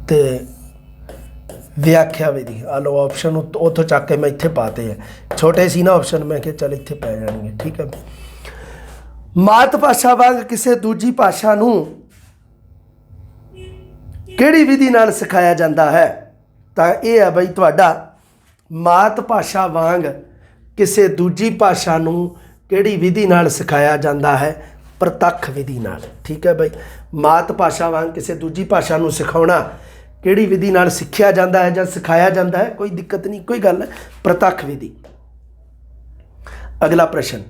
ਤੇ ਵਿਆਖਿਆ ਵਿਧੀ। ਆ ਲਓ ਆਪਸ਼ਨ ਉੱਥੋਂ ਚੱਕ ਕੇ ਮੈਂ ਇੱਥੇ ਪਾਤੇ ਆ, ਛੋਟੇ ਸੀ ਨਾ ਆਪਸ਼ਨ, ਮੈਂ ਕਿਹਾ ਚੱਲ ਇੱਥੇ ਪੈ ਜਾਣਗੇ, ਠੀਕ ਹੈ। ਮਾਤ ਭਾਸ਼ਾ ਵਾਂਗ ਕਿਸੇ ਦੂਜੀ ਭਾਸ਼ਾ ਨੂੰ ਕਿਹੜੀ ਵਿਧੀ ਨਾਲ ਸਿਖਾਇਆ ਜਾਂਦਾ ਹੈ? ਤਾਂ ਇਹ ਹੈ ਬਈ ਤੁਹਾਡਾ, ਮਾਤ ਭਾਸ਼ਾ ਵਾਂਗ ਕਿਸੇ ਦੂਜੀ ਭਾਸ਼ਾ ਨੂੰ ਕਿਹੜੀ ਵਿਧੀ ਨਾਲ ਸਿਖਾਇਆ ਜਾਂਦਾ ਹੈ? ਪ੍ਰਤੱਖ ਵਿਧੀ ਨਾਲ, ਠੀਕ ਹੈ ਬਈ। ਮਾਤ ਭਾਸ਼ਾ ਵਾਂਗ ਕਿਸੇ ਦੂਜੀ ਭਾਸ਼ਾ ਨੂੰ ਸਿਖਾਉਣਾ ਕਿਹੜੀ ਵਿਧੀ ਨਾਲ ਸਿੱਖਿਆ ਜਾਂਦਾ ਹੈ ਜਾਂ ਸਿਖਾਇਆ ਜਾਂਦਾ ਹੈ? ਕੋਈ ਦਿੱਕਤ ਨਹੀਂ, ਕੋਈ ਗੱਲ, ਪ੍ਰਤੱਖ ਵਿਧੀ। ਅਗਲਾ ਪ੍ਰਸ਼ਨ,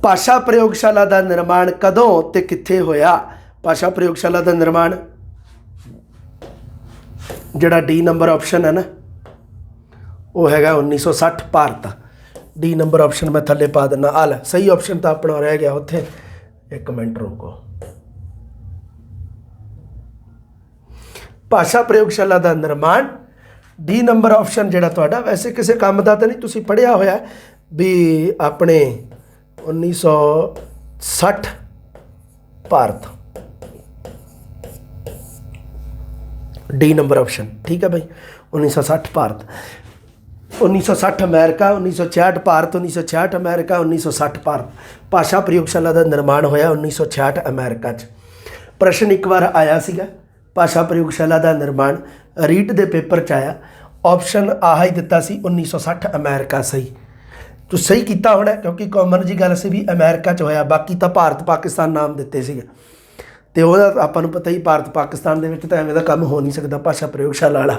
ਭਾਸ਼ਾ ਪ੍ਰਯੋਗਸ਼ਾਲਾ ਦਾ ਨਿਰਮਾਣ ਕਦੋਂ ਤੇ ਕਿੱਥੇ ਹੋਇਆ? ਭਾਸ਼ਾ ਪ੍ਰਯੋਗਸ਼ਾਲਾ ਦਾ ਨਿਰਮਾਣ ਜਿਹੜਾ ਡੀ ਨੰਬਰ ਆਪਸ਼ਨ ਹੈ ਨਾ, ਉਹ ਹੈਗਾ 1960 ਭਾਰਤ। ਡੀ ਨੰਬਰ ਆਪਸ਼ਨ ਮੈਂ ਥੱਲੇ ਪਾ ਦਿੰਦਾ। ਆ ਲੈ, ਸਹੀ ਆਪਸ਼ਨ ਤਾਂ ਆਪਣਾ ਰਹਿ ਗਿਆ ਉੱਥੇ, 1 ਮਿੰਟ ਰੁਕੋ। ਭਾਸ਼ਾ ਪ੍ਰਯੋਗਸ਼ਾਲਾ ਦਾ ਨਿਰਮਾਣ डी नंबर ऑप्शन जिहड़ा तुहाडा वैसे किसी काम का तो नहीं, तुसीं पढ़िया होया भी अपने 1960 भारत, डी नंबर ऑप्शन ठीक है भाई। 1960 भारत, 1960 अमेरिका, 1966 भारत, 1966 अमेरिका, 1960 भारत। भाषा प्रयोगशाला का निर्माण होया 1966 अमेरिका च। प्रश्न एक बार आया सीगा, भाषा प्रयोगशाला का निर्माण रीट के पेपर च आया, ऑप्शन आह ही दिता सी 1960 अमेरिका। सही तो सही किया होना, क्योंकि कॉमन जी गल से भी अमेरिका च होया, बाकी तो भारत पाकिस्तान नाम दिते सीगे तो वह आपां नूं पता ही भारत पाकिस्तान दे विच तां एवें दा काम हो नहीं सकता भाषा प्रयोगशाला वाला।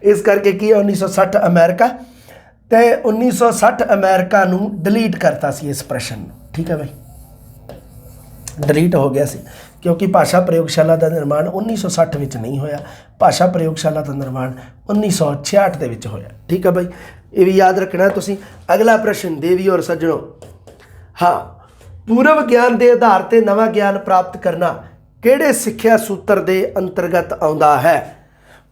इस करके की 1960 अमेरिका तो 1960 अमेरिका नूं डिलीट करता सी इस प्रश्न नूं, ठीक है भाई, डिलीट हो गया सी, क्योंकि भाषा प्रयोगशाला का निर्माण 1960 विच नहीं होया, भाषा प्रयोगशाला का निर्माण 1966 दे विच होया, ठीक है भाई। ये भी याद रखना है तुसीं। अगला प्रश्न देवी और सज्जनों, हाँ, पूर्व ज्ञान के आधार पर नवा ज्ञान प्राप्त करना किहड़े सिੱਖਿਆ सूत्र के अंतर्गत आउंदा है?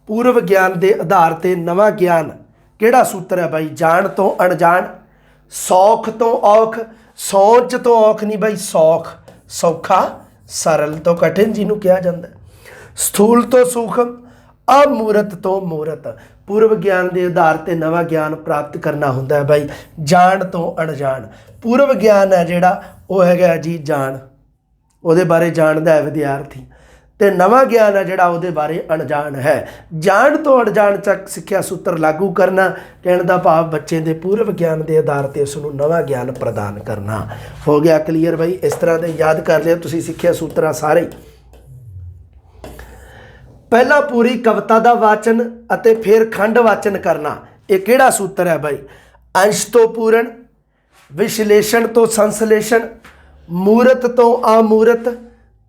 पूर्व ज्ञान के आधार पर नवा ज्ञान किहड़ा सूत्र है भाई? जाण तो अणजाण, सौख तो औख, सौच तो औख नहीं भाई, सौख सौखा, सरल तो कठिन जिन्हों कहा जाता है, स्थूल तो सूक्ष्म, अमूरत तो मूरत। पूर्व ज्ञान के आधार पर नवा ज्ञान प्राप्त करना होंदा है भाई जाण तो अणजाण। पूर्व ज्ञान है जिहड़ा वो हैगा जी जाण, ਉਹਦੇ बारे जानता है विद्यार्थी, तो नवा ज्ञान है जिहड़ा ਉਹਦੇ बारे अणजाण है। जाण तो अणजाण तक सिੱਖਿਆ सूत्र लागू करना, कहने का भाव बच्चे के पूर्व ज्ञान के आधार पर उसनूं नवा ज्ञान प्रदान करना। हो गया क्लीयर भाई? इस तरह के याद कर लिया तुसीं सिੱਖਿਆ सूत्र सारे। पहला पूरी कविता का वाचन अते फिर खंड वाचन करना, ये किहड़ा सूत्र है भाई? अंश तो पूरण, विश्लेषण तो संश्लेषण, मूरत तो अमूरत,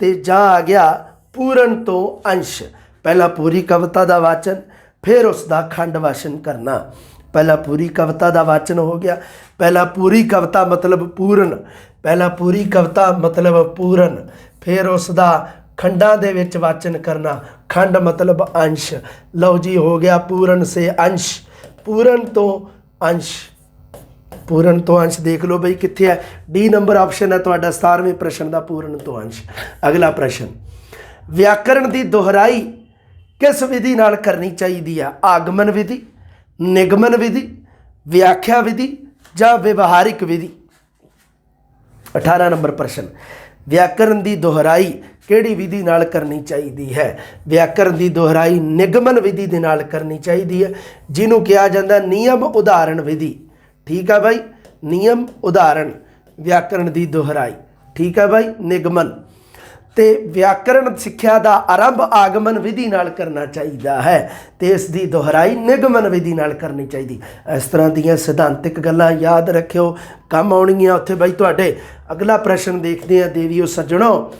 ते जा आ गया पूरण तो अंश। पहला पूरी कविता का वाचन फिर उसका खंड वाचन करना। पहला पूरी कविता का वाचन हो गया, पहला पूरी कविता मतलब पूर्ण, पहला पूरी कविता मतलब पूर्ण, फिर उसका खंडा दे विच वाचन करना, खंड मतलब अंश। लो जी हो गया पूर्ण से अंश, पूर्ण तो अंश, पूर्ण तो अंश देख लो भाई कित्थे है, डी नंबर ऑप्शन है तुहाडा 17वें प्रश्न का पूर्ण तो अंश। अगला प्रश्न, व्याकरण की दोहराई किस विधि नाल करनी चाहिए है? आगमन विधि, निगमन विधि, व्याख्या विधि या व्यवहारिक विधि? 18 नंबर प्रश्न, व्याकरण की दोहराई किहड़ी विधि नाल करनी चाहिए है? व्याकरण की दोहराई निगमन विधि दे नाल करनी चाहिए है, जिन्हों कहा जाता नियम उदाहरण विधि, ठीक है भाई, नियम उदाहरण व्याकरण की दोहराई, ठीक है भाई। निगमन ते व्याकरण सिक्ख्या का आरंभ आगमन विधि नाल करना चाहिए है, तो इसकी दोहराई निगमन विधि नाल करनी चाहिए। इस तरह दी सिद्धांतिक गल्लां याद रखियो, काम आउणगियां उत्थे भाई तुहाडे। अगला प्रश्न देखते हैं देवियो सज्जणों,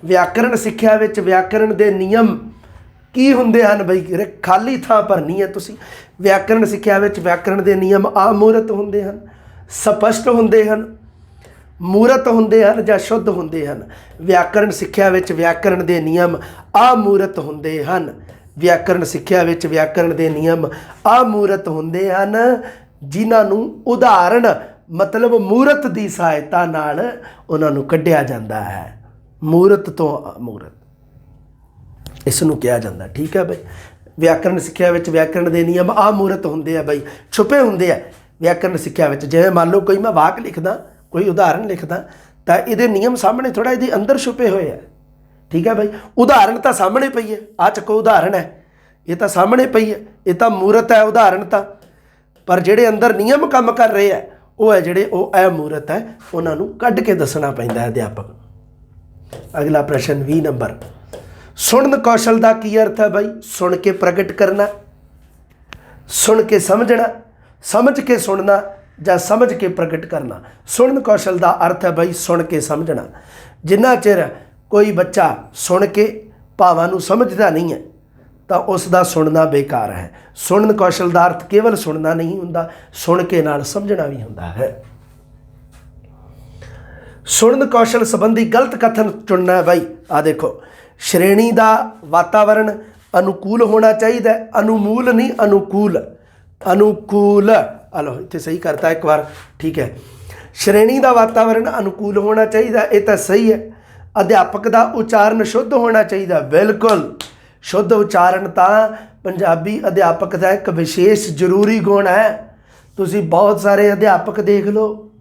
व्याकरण सिक्ख्या विच व्याकरण के नियम की हुंदे हन बई? खाली थां भरनी है तुसीं। व्याकरण सिक्ख्या विच व्याकरण के नियम अमूरत हुंदे हन, स्पष्ट हुंदे हन, मूरत हुंदे हन या शुद्ध हुंदे हन? व्याकरण सिक्ख्या विच व्याकरण के नियम अमूरत हुंदे हन। व्याकरण सिक्ख्या विच व्याकरण के नियम अमूरत हुंदे हन, जिन्हां नूं उदाहरण मतलब मूरत की सहायता नाल उन्हां नूं कढिया जांदा है। मूरत तो अमूरत इसनूं कहा जाता, ठीक है भाई। व्याकरण सिक्ख्या विच व्याकरण के नियम अमूरत हुंदे आ भाई, छुपे हुंदे आ व्याकरण सिक्ख्या विच। जिवें मान लो कोई मैं वाक लिखदा, कोई उदाहरण लिखदा, तो ये नियम सामने थोड़ा ये अंदर छुपे हुए हैं, ठीक है भाई। उदाहरण तो सामने पई है, आ चको उदाहरण है, ये तो सामने पई है, ये तो मूरत है उदाहरण तो, पर जिहड़े अंदर नियम काम कर रहे हैं वो है जिहड़े वो अमूरत है, उन्होंने कढ के दसना पैंदा है अध्यापक। अगला प्रश्न 20 नंबर, सुनन कौशल का की अर्थ है भाई? सुन के प्रगट करना, सुन के समझना, समझ के सुनना या समझ के प्रगट करना। सुनन कौशल का अर्थ है भाई सुन के समझना। जिन्ना चिर कोई बच्चा सुन के भावां नूं समझदा नहीं है तो उसका सुनना बेकार है। सुनन कौशल का अर्थ केवल सुनना नहीं हुंदा, सुन के नाल समझना भी हुंदा है। सुनन कौशल संबंधी गलत कथन चुनना है भाई। आ देखो, श्रेणी का वातावरण अनुकूल होना चाहिए, अनुमूल नहीं, अनुकूल, अनुकूल। हलो इतने सही करता एक बार, ठीक है। श्रेणी का वातावरण अनुकूल होना चाहिए, ये तो सही है। अध्यापक का उच्चारण शुद्ध होना चाहिए, बिल्कुल। शुद्ध उच्चारण तो पंजाबी अध्यापक का एक विशेष जरूरी गुण है। तुसी बहुत सारे अध्यापक देख लो,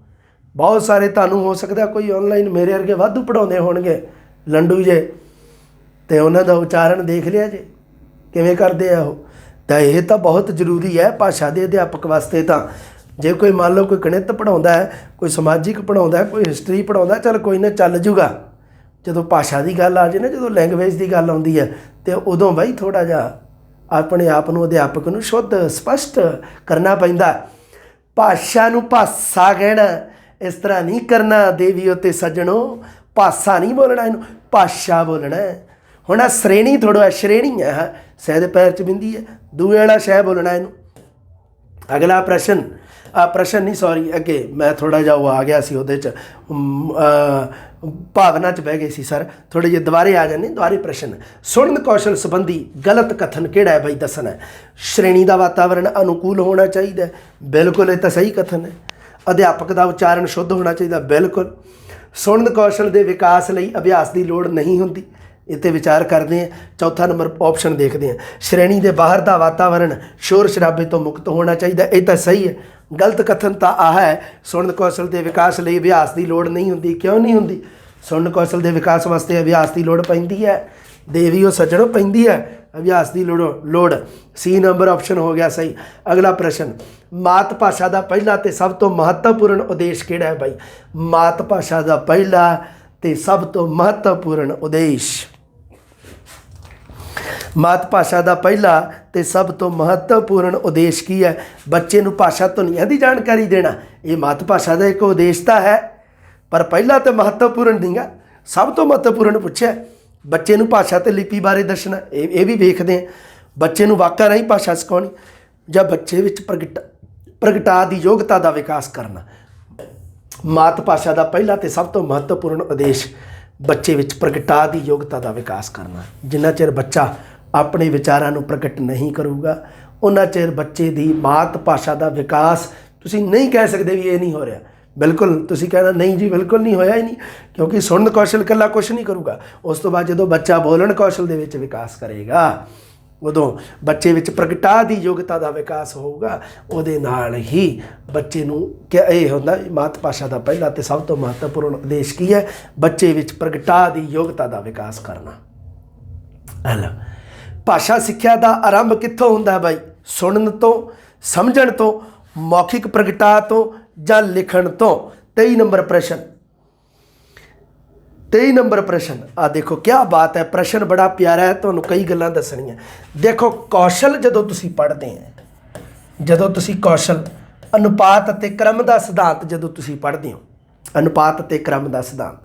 बहुत सारे तुहानूं हो सकता कोई ऑनलाइन मेरे वर्गे वाधू पढ़ाउंदे होणगे लंडू जे, तो उन्हां दा उच्चारण देख लिया जे किवें करदे आ ओह। तो यह तो बहुत जरूरी है भाषा के अध्यापक वास्ते। तो जे कोई मान लो कोई गणित पढ़ाउंदा है, कोई समाजिक पढ़ाउंदा है, कोई हिस्टरी पढ़ाउंदा, चल कोई ना चल जूगा। जो भाषा की गल आ जाए ना, जो लैंगवेज की गल आउंदी है, तो उदों बई थोड़ा जिहा अपने आप नूं अध्यापक नूं शुद्ध स्पष्ट करना पैंदा। भाषा नूं भाषा कहना, इस तरह नहीं करना देवियों ते सज्जणों, भाषा नहीं बोलना, इनू भाषा बोलना है। हुण श्रेणी थोड़ा है, श्रेणी है, सह दे पैर च बिंदी है, दूए वाला शह बोलना इनू। अगला प्रश्न, प्रश्न नहीं सॉरी, अगे मैं थोड़ा जा वो आ गया सी उहदे च, भावना च बह गई सी सर, थोड़े जे दोबारे आ जाने, दोबारे प्रश्न। सुनन कौशल संबंधी गलत कथन किहड़ा है बई दसना है। श्रेणी का वातावरण अनुकूल होना चाहिए, बिल्कुल, ये तो सही कथन है। अध्यापक का उच्चारण शुद्ध होना चाहिए, बिल्कुल। सुनन कौशल के विकास लई अभ्यास की लोड़ नहीं होती, इत्ते विचार करते हैं। चौथा नंबर ऑप्शन देखते हैं, श्रेणी के बाहर का वातावरण शोर शराबे तो मुक्त होना चाहिए, ये तो सही है। गलत कथन तो आ है, सुनन कौशल के विकास लिए अभ्यास की लोड़ नहीं होती। क्यों नहीं होती? सुनन कौशल के विकास वास्ते अभ्यास की लोड़ पैंदी है, देवियों सज्जणों पैंदी है अभ्यास की लोड़। सी नंबर ऑप्शन हो गया सही। अगला प्रश्न, मात भाषा का पहला तो सब तो महत्वपूर्ण उद्देश्य किहड़ा है भाई? मात भाषा का पहला तो सब तो महत्वपूर्ण उद्देश्य, मात भाषा का पहला तो सब तो महत्वपूर्ण उद्देश्य की है? बच्चे नूं भाषा धुनियां की जानकारी देना, ये मात भाषा का एक उद्देश्यता है। पर पहला तो महत्वपूर्ण नहीं है, सब तो महत्वपूर्ण पूछा। बच्चे नूं भाषा ते लिपि बारे दसना, ये भी वेखते हैं। बच्चे नूं वाक्या राहीं भाषा सिखाउणी, ਜਾਂ बच्चे विच प्रगटा की योग्यता का विकास करना। मात भाषा का पहला तो सब तो महत्वपूर्ण उद्देश्य बच्चे विच प्रगटा की योग्यता का विकास करना। जिन्ना चिर बच्चा अपने विचारों को प्रगट नहीं करूँगा, उन्ना चिर बच्चे की मात भाषा का विकास तुसीं नहीं कह सकते भी ये नहीं हो रहा। बिल्कुल तुसीं कहना नहीं जी बिल्कुल नहीं होया ही नहीं, क्योंकि सुनन कौशल कला कुछ नहीं करूँगा। उस तो बाद जो बच्चा बोलन कौशल के विच विकास करेगा, उदों बच्चे विच प्रगटा की योग्यता का विकास होगा। उहदे नाल ही बच्चे नूं क्या ये होंदा, मात भाषा का पहला तो सब तो महत्वपूर्ण उद्देश्य की है? बच्चे विच प्रगटा की योग्यता का विकास करना। हल भाषा सिक्ख्या का आरंभ कित्थों हुंदा है भाई? सुनन तो, समझण तो, मौखिक प्रगटा तो, जां लिखण तो। 23 नंबर प्रश्न, 23 नंबर प्रश्न आ देखो क्या बात है। प्रश्न बड़ा प्यारा है, तुहानूं कई गल्लां दसणीआं। देखो कौशल जदों तुसीं पढ़दे हैं, जदों तुसीं कौशल अनुपात अते क्रम का सिद्धांत जदों तुसीं पढ़दे हो, अनुपात अते क्रम का सिद्धांत,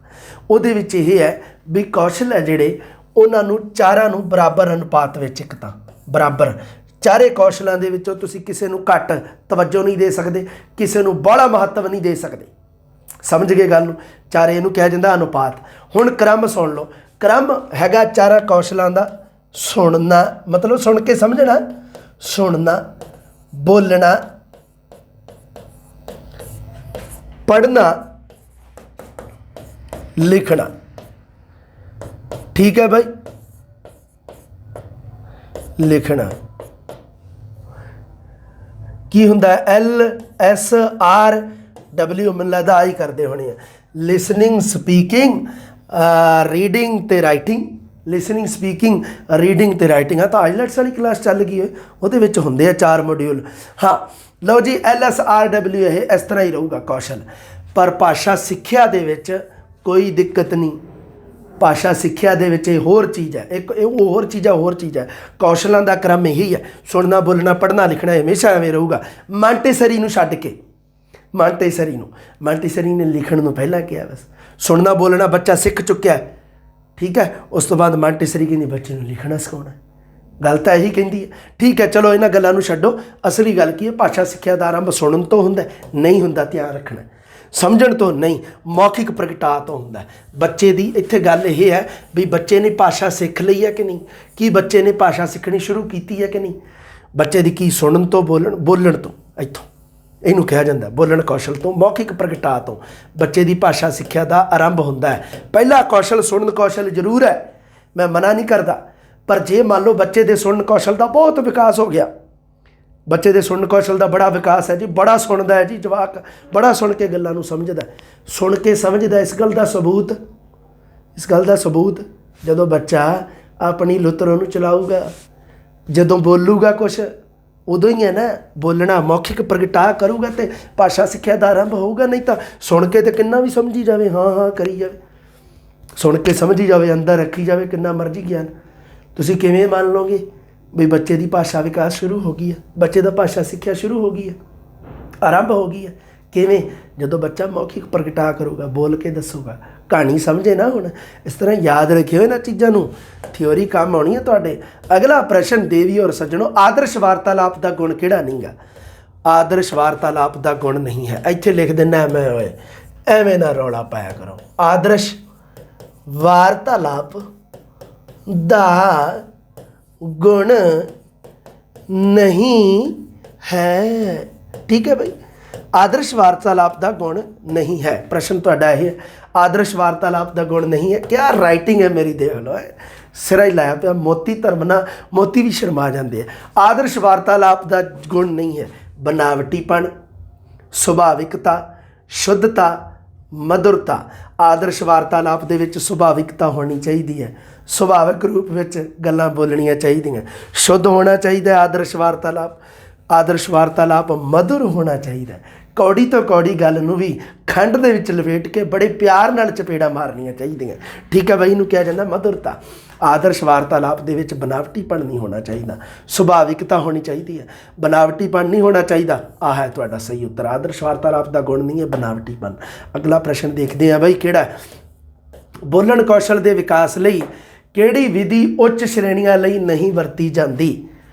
उहदे विच इह है भी कौशल है जिहड़े उन्हां नूं चारां नूं बराबर अनुपात विच, एक तां बराबर चारे कौशलों के विचों तुसीं किसी नूं घट तवज्जो नहीं दे सकते, किसी नूं बड़ा महत्व नहीं दे सकते। समझ गए गल नूं? चारे इहनूं कहा जांदा अनुपात। हुण क्रम सुन लो, क्रम हैगा चारा कौशलों का सुनना, मतलब सुन के समझना, सुनना, बोलना, पढ़ना, लिखना। ठीक है भाई, लिखना की हुंदा है? LSRW मैनूं लगदा आई करदे होणे आ, लिसनिंग स्पीकिंग रीडिंग ते राइटिंग। लिसनिंग स्पीकिंग रीडिंग ते राइटिंग है। तो आईलैट्स वाली क्लास चल गई है, उहदे विच हुंदे आ 4 मॉड्यूल। हाँ लो जी, LSRW ये इस तरह ही रहूगा कौशल। पर भाषा सिक्ख्या दे विच कोई दिक्कत नहीं, भाषा सिक्ख्या दे विच होर चीज़ है, एक होर चीज़ है। कौशलों का क्रम यही है, सुनना, बोलना, पढ़ना, लिखना हमेशा एवें रहूगा। मांटेसरी नूं छड्ड के, मांटेसरी ने लिखण नूं पहला किया, बस सुनना बोलना बच्चा सीख चुक्या है। ठीक है, उस तो बाद मांटेसरी कहंदी बच्चे नूं लिखना सिखाउणा। गल तां यही कहंदी है। ठीक है, चलो इन्हां गल्लां नूं छड्डो, असली गल की है? भाषा सिक्ख्या दा आरंभ सुनन तो हुंदा, नहीं हुंदा, ध्यान रखना। ਸਮਝਣ ਤੋਂ ਨਹੀਂ, ਮੌਖਿਕ ਪ੍ਰਗਟਾ ਤੋਂ ਹੁੰਦਾ ਹੈ। ਬੱਚੇ ਦੀ ਇੱਥੇ ਗੱਲ ਇਹ ਹੈ ਵੀ ਬੱਚੇ ਨੇ ਭਾਸ਼ਾ ਸਿੱਖ ਲਈ ਹੈ ਕਿ ਨਹੀਂ, ਕੀ ਬੱਚੇ ਨੇ ਭਾਸ਼ਾ ਸਿੱਖਣੀ ਸ਼ੁਰੂ ਕੀਤੀ ਹੈ ਕਿ ਨਹੀਂ। ਬੱਚੇ ਦੀ ਕੀ ਸੁਣਨ ਤੋਂ ਬੋਲਣ ਤੋਂ, ਇੱਥੋਂ ਇਹਨੂੰ ਕਿਹਾ ਜਾਂਦਾ ਬੋਲਣ ਕੌਸ਼ਲ ਤੋਂ, ਮੌਖਿਕ ਪ੍ਰਗਟਾ ਤੋਂ ਬੱਚੇ ਦੀ ਭਾਸ਼ਾ ਸਿੱਖਿਆ ਦਾ ਆਰੰਭ ਹੁੰਦਾ ਹੈ। ਪਹਿਲਾ ਕੌਸ਼ਲ ਸੁਣਨ ਕੌਸ਼ਲ ਜ਼ਰੂਰ ਹੈ, ਮੈਂ ਮਨਾ ਨਹੀਂ ਕਰਦਾ, ਪਰ ਜੇ ਮੰਨ ਲਓ ਬੱਚੇ ਦੇ ਸੁਣਨ ਕੌਸ਼ਲ ਦਾ ਬਹੁਤ ਵਿਕਾਸ ਹੋ ਗਿਆ, ਬੱਚੇ ਦੇ ਸੁਣਨ ਕੌਸ਼ਲ ਦਾ ਬੜਾ ਵਿਕਾਸ ਹੈ ਜੀ, ਬੜਾ ਸੁਣਦਾ ਹੈ ਜੀ ਜਵਾਕ, ਬੜਾ ਸੁਣ ਕੇ ਗੱਲਾਂ ਨੂੰ ਸਮਝਦਾ, ਸੁਣ ਕੇ ਸਮਝਦਾ। ਇਸ ਗੱਲ ਦਾ ਸਬੂਤ ਜਦੋਂ ਬੱਚਾ ਆਪਣੀ ਲੁੱਤਰ ਨੂੰ ਚਲਾਊਗਾ, ਜਦੋਂ ਬੋਲੂਗਾ ਕੁਛ ਉਦੋਂ ਹੀ ਹੈ ਨਾ। ਬੋਲਣਾ ਮੌਖਿਕ ਪ੍ਰਗਟਾ ਕਰੂਗਾ ਤੇ ਭਾਸ਼ਾ ਸਿੱਖਿਆ ਦਾ ਆਰੰਭ ਹੋਊਗਾ। ਨਹੀਂ ਤਾਂ ਸੁਣ ਕੇ ਤੇ ਕਿੰਨਾ ਵੀ ਸਮਝੀ ਜਾਵੇ, ਹਾਂ ਕਰੀ ਜਾਵੇ, ਸੁਣ ਕੇ ਸਮਝੀ ਜਾਵੇ, ਅੰਦਰ ਰੱਖੀ ਜਾਵੇ ਕਿੰਨਾ ਮਰਜ਼ੀ ਗਿਆਨ, ਤੁਸੀਂ ਕਿਵੇਂ ਮੰਨ ਲਓਗੇ ਵੀ ਬੱਚੇ ਦੀ ਭਾਸ਼ਾ ਵਿਕਾਸ ਸ਼ੁਰੂ ਹੋ ਗਈ ਹੈ, ਬੱਚੇ ਦਾ ਭਾਸ਼ਾ ਸਿੱਖਿਆ ਸ਼ੁਰੂ ਹੋ ਗਈ ਹੈ, ਆਰੰਭ ਹੋ ਗਈ ਹੈ। ਕਿਵੇਂ? ਜਦੋਂ ਬੱਚਾ ਮੌਖਿਕ ਪ੍ਰਗਟਾ ਕਰੂਗਾ, ਬੋਲ ਕੇ ਦੱਸੂਗਾ, ਕਹਾਣੀ ਸਮਝੇ ਨਾ। ਹੁਣ ਇਸ ਤਰ੍ਹਾਂ ਯਾਦ ਰੱਖਿਓ ਇਹਨਾਂ ਚੀਜ਼ਾਂ ਨੂੰ, ਥਿਓਰੀ ਕੰਮ ਆਉਣੀ ਹੈ ਤੁਹਾਡੇ। ਅਗਲਾ ਪ੍ਰਸ਼ਨ ਦੇਵੀ ਔਰ ਸੱਜਣੋ, ਆਦਰਸ਼ ਵਾਰਤਾਲਾਪ ਦਾ ਗੁਣ ਕਿਹੜਾ ਨਹੀਂਗਾ? ਆਦਰਸ਼ ਵਾਰਤਾਲਾਪ ਦਾ ਗੁਣ ਨਹੀਂ ਹੈ। ਇੱਥੇ ਲਿਖ ਦਿੰਦਾ ਮੈਂ, ਓਏ ਐਵੇਂ ਨਾ ਰੌਲਾ ਪਾਇਆ ਕਰੋ। ਆਦਰਸ਼ ਵਾਰਤਾਲਾਪ ਦਾ ਗੁਣ ਨਹੀਂ ਹੈ। ਠੀਕ ਹੈ ਭਾਈ, ਆਦਰਸ਼ ਵਾਰਤਾਲਾਪ ਦਾ ਗੁਣ ਨਹੀਂ ਹੈ। ਪ੍ਰਸ਼ਨ ਤੁਹਾਡਾ ਇਹ ਹੈ, ਆਦਰਸ਼ ਵਾਰਤਾਲਾਪ ਦਾ ਗੁਣ ਨਹੀਂ ਹੈ। ਕਿਆ ਰਾਈਟਿੰਗ ਹੈ ਮੇਰੀ, ਦੇਖ ਲਓ, ਸਿਰਾ ਹੀ ਲਾਇਆ ਪਿਆ, ਮੋਤੀ ਧਰਮਨਾ, ਮੋਤੀ ਵੀ ਸ਼ਰਮਾ ਜਾਂਦੇ ਆ। ਆਦਰਸ਼ ਵਾਰਤਾਲਾਪ ਦਾ ਗੁਣ ਨਹੀਂ ਹੈ ਬਨਾਵਟੀਪਣ, ਸੁਭਾਵਿਕਤਾ, ਸ਼ੁੱਧਤਾ, ਮਧੁਰਤਾ। ਆਦਰਸ਼ ਵਾਰਤਾਲਾਪ ਦੇ ਵਿੱਚ ਸੁਭਾਵਿਕਤਾ ਹੋਣੀ ਚਾਹੀਦੀ ਹੈ, ਸੁਭਾਵਿਕ ਰੂਪ ਵਿੱਚ ਗੱਲਾਂ ਬੋਲਣੀਆਂ ਚਾਹੀਦੀਆਂ, ਸ਼ੁੱਧ ਹੋਣਾ ਚਾਹੀਦਾ ਆਦਰਸ਼ ਵਾਰਤਾਲਾਪ। ਆਦਰਸ਼ ਵਾਰਤਾਲਾਪ ਮਧੁਰ ਹੋਣਾ ਚਾਹੀਦਾ, ਕੌੜੀ ਤੋਂ ਕੌੜੀ ਗੱਲ ਨੂੰ ਵੀ ਖੰਡ ਦੇ ਵਿੱਚ ਲਪੇਟ ਕੇ ਬੜੇ ਪਿਆਰ ਨਾਲ ਚਪੇੜਾ ਮਾਰਨੀਆਂ ਚਾਹੀਦੀਆਂ। ਠੀਕ ਹੈ ਬਾਈ, ਇਹਨੂੰ ਕਿਹਾ ਜਾਂਦਾ ਮਧੁਰਤਾ। ਆਦਰਸ਼ ਵਾਰਤਾਲਾਪ ਦੇ ਵਿੱਚ ਬਨਾਵਟੀਪਣ ਨਹੀਂ ਹੋਣਾ ਚਾਹੀਦਾ, ਸੁਭਾਵਿਕਤਾ ਹੋਣੀ ਚਾਹੀਦੀ ਹੈ, ਬਨਾਵਟੀਪਣ ਨਹੀਂ ਹੋਣਾ ਚਾਹੀਦਾ। ਆਹ ਹੈ ਤੁਹਾਡਾ ਸਹੀ ਉੱਤਰ, ਆਦਰਸ਼ ਵਾਰਤਾਲਾਪ ਦਾ ਗੁਣ ਨਹੀਂ ਹੈ ਬਨਾਵਟੀਪਣ। ਅਗਲਾ ਪ੍ਰਸ਼ਨ ਦੇਖਦੇ ਹਾਂ ਬਾਈ, ਕਿਹੜਾ? ਬੋਲਣ ਕੌਸ਼ਲ ਦੇ ਵਿਕਾਸ ਲਈ ਕਿਹੜੀ ਵਿਧੀ ਉੱਚ ਸ਼੍ਰੇਣੀਆਂ ਲਈ ਨਹੀਂ ਵਰਤੀ ਜਾਂਦੀ?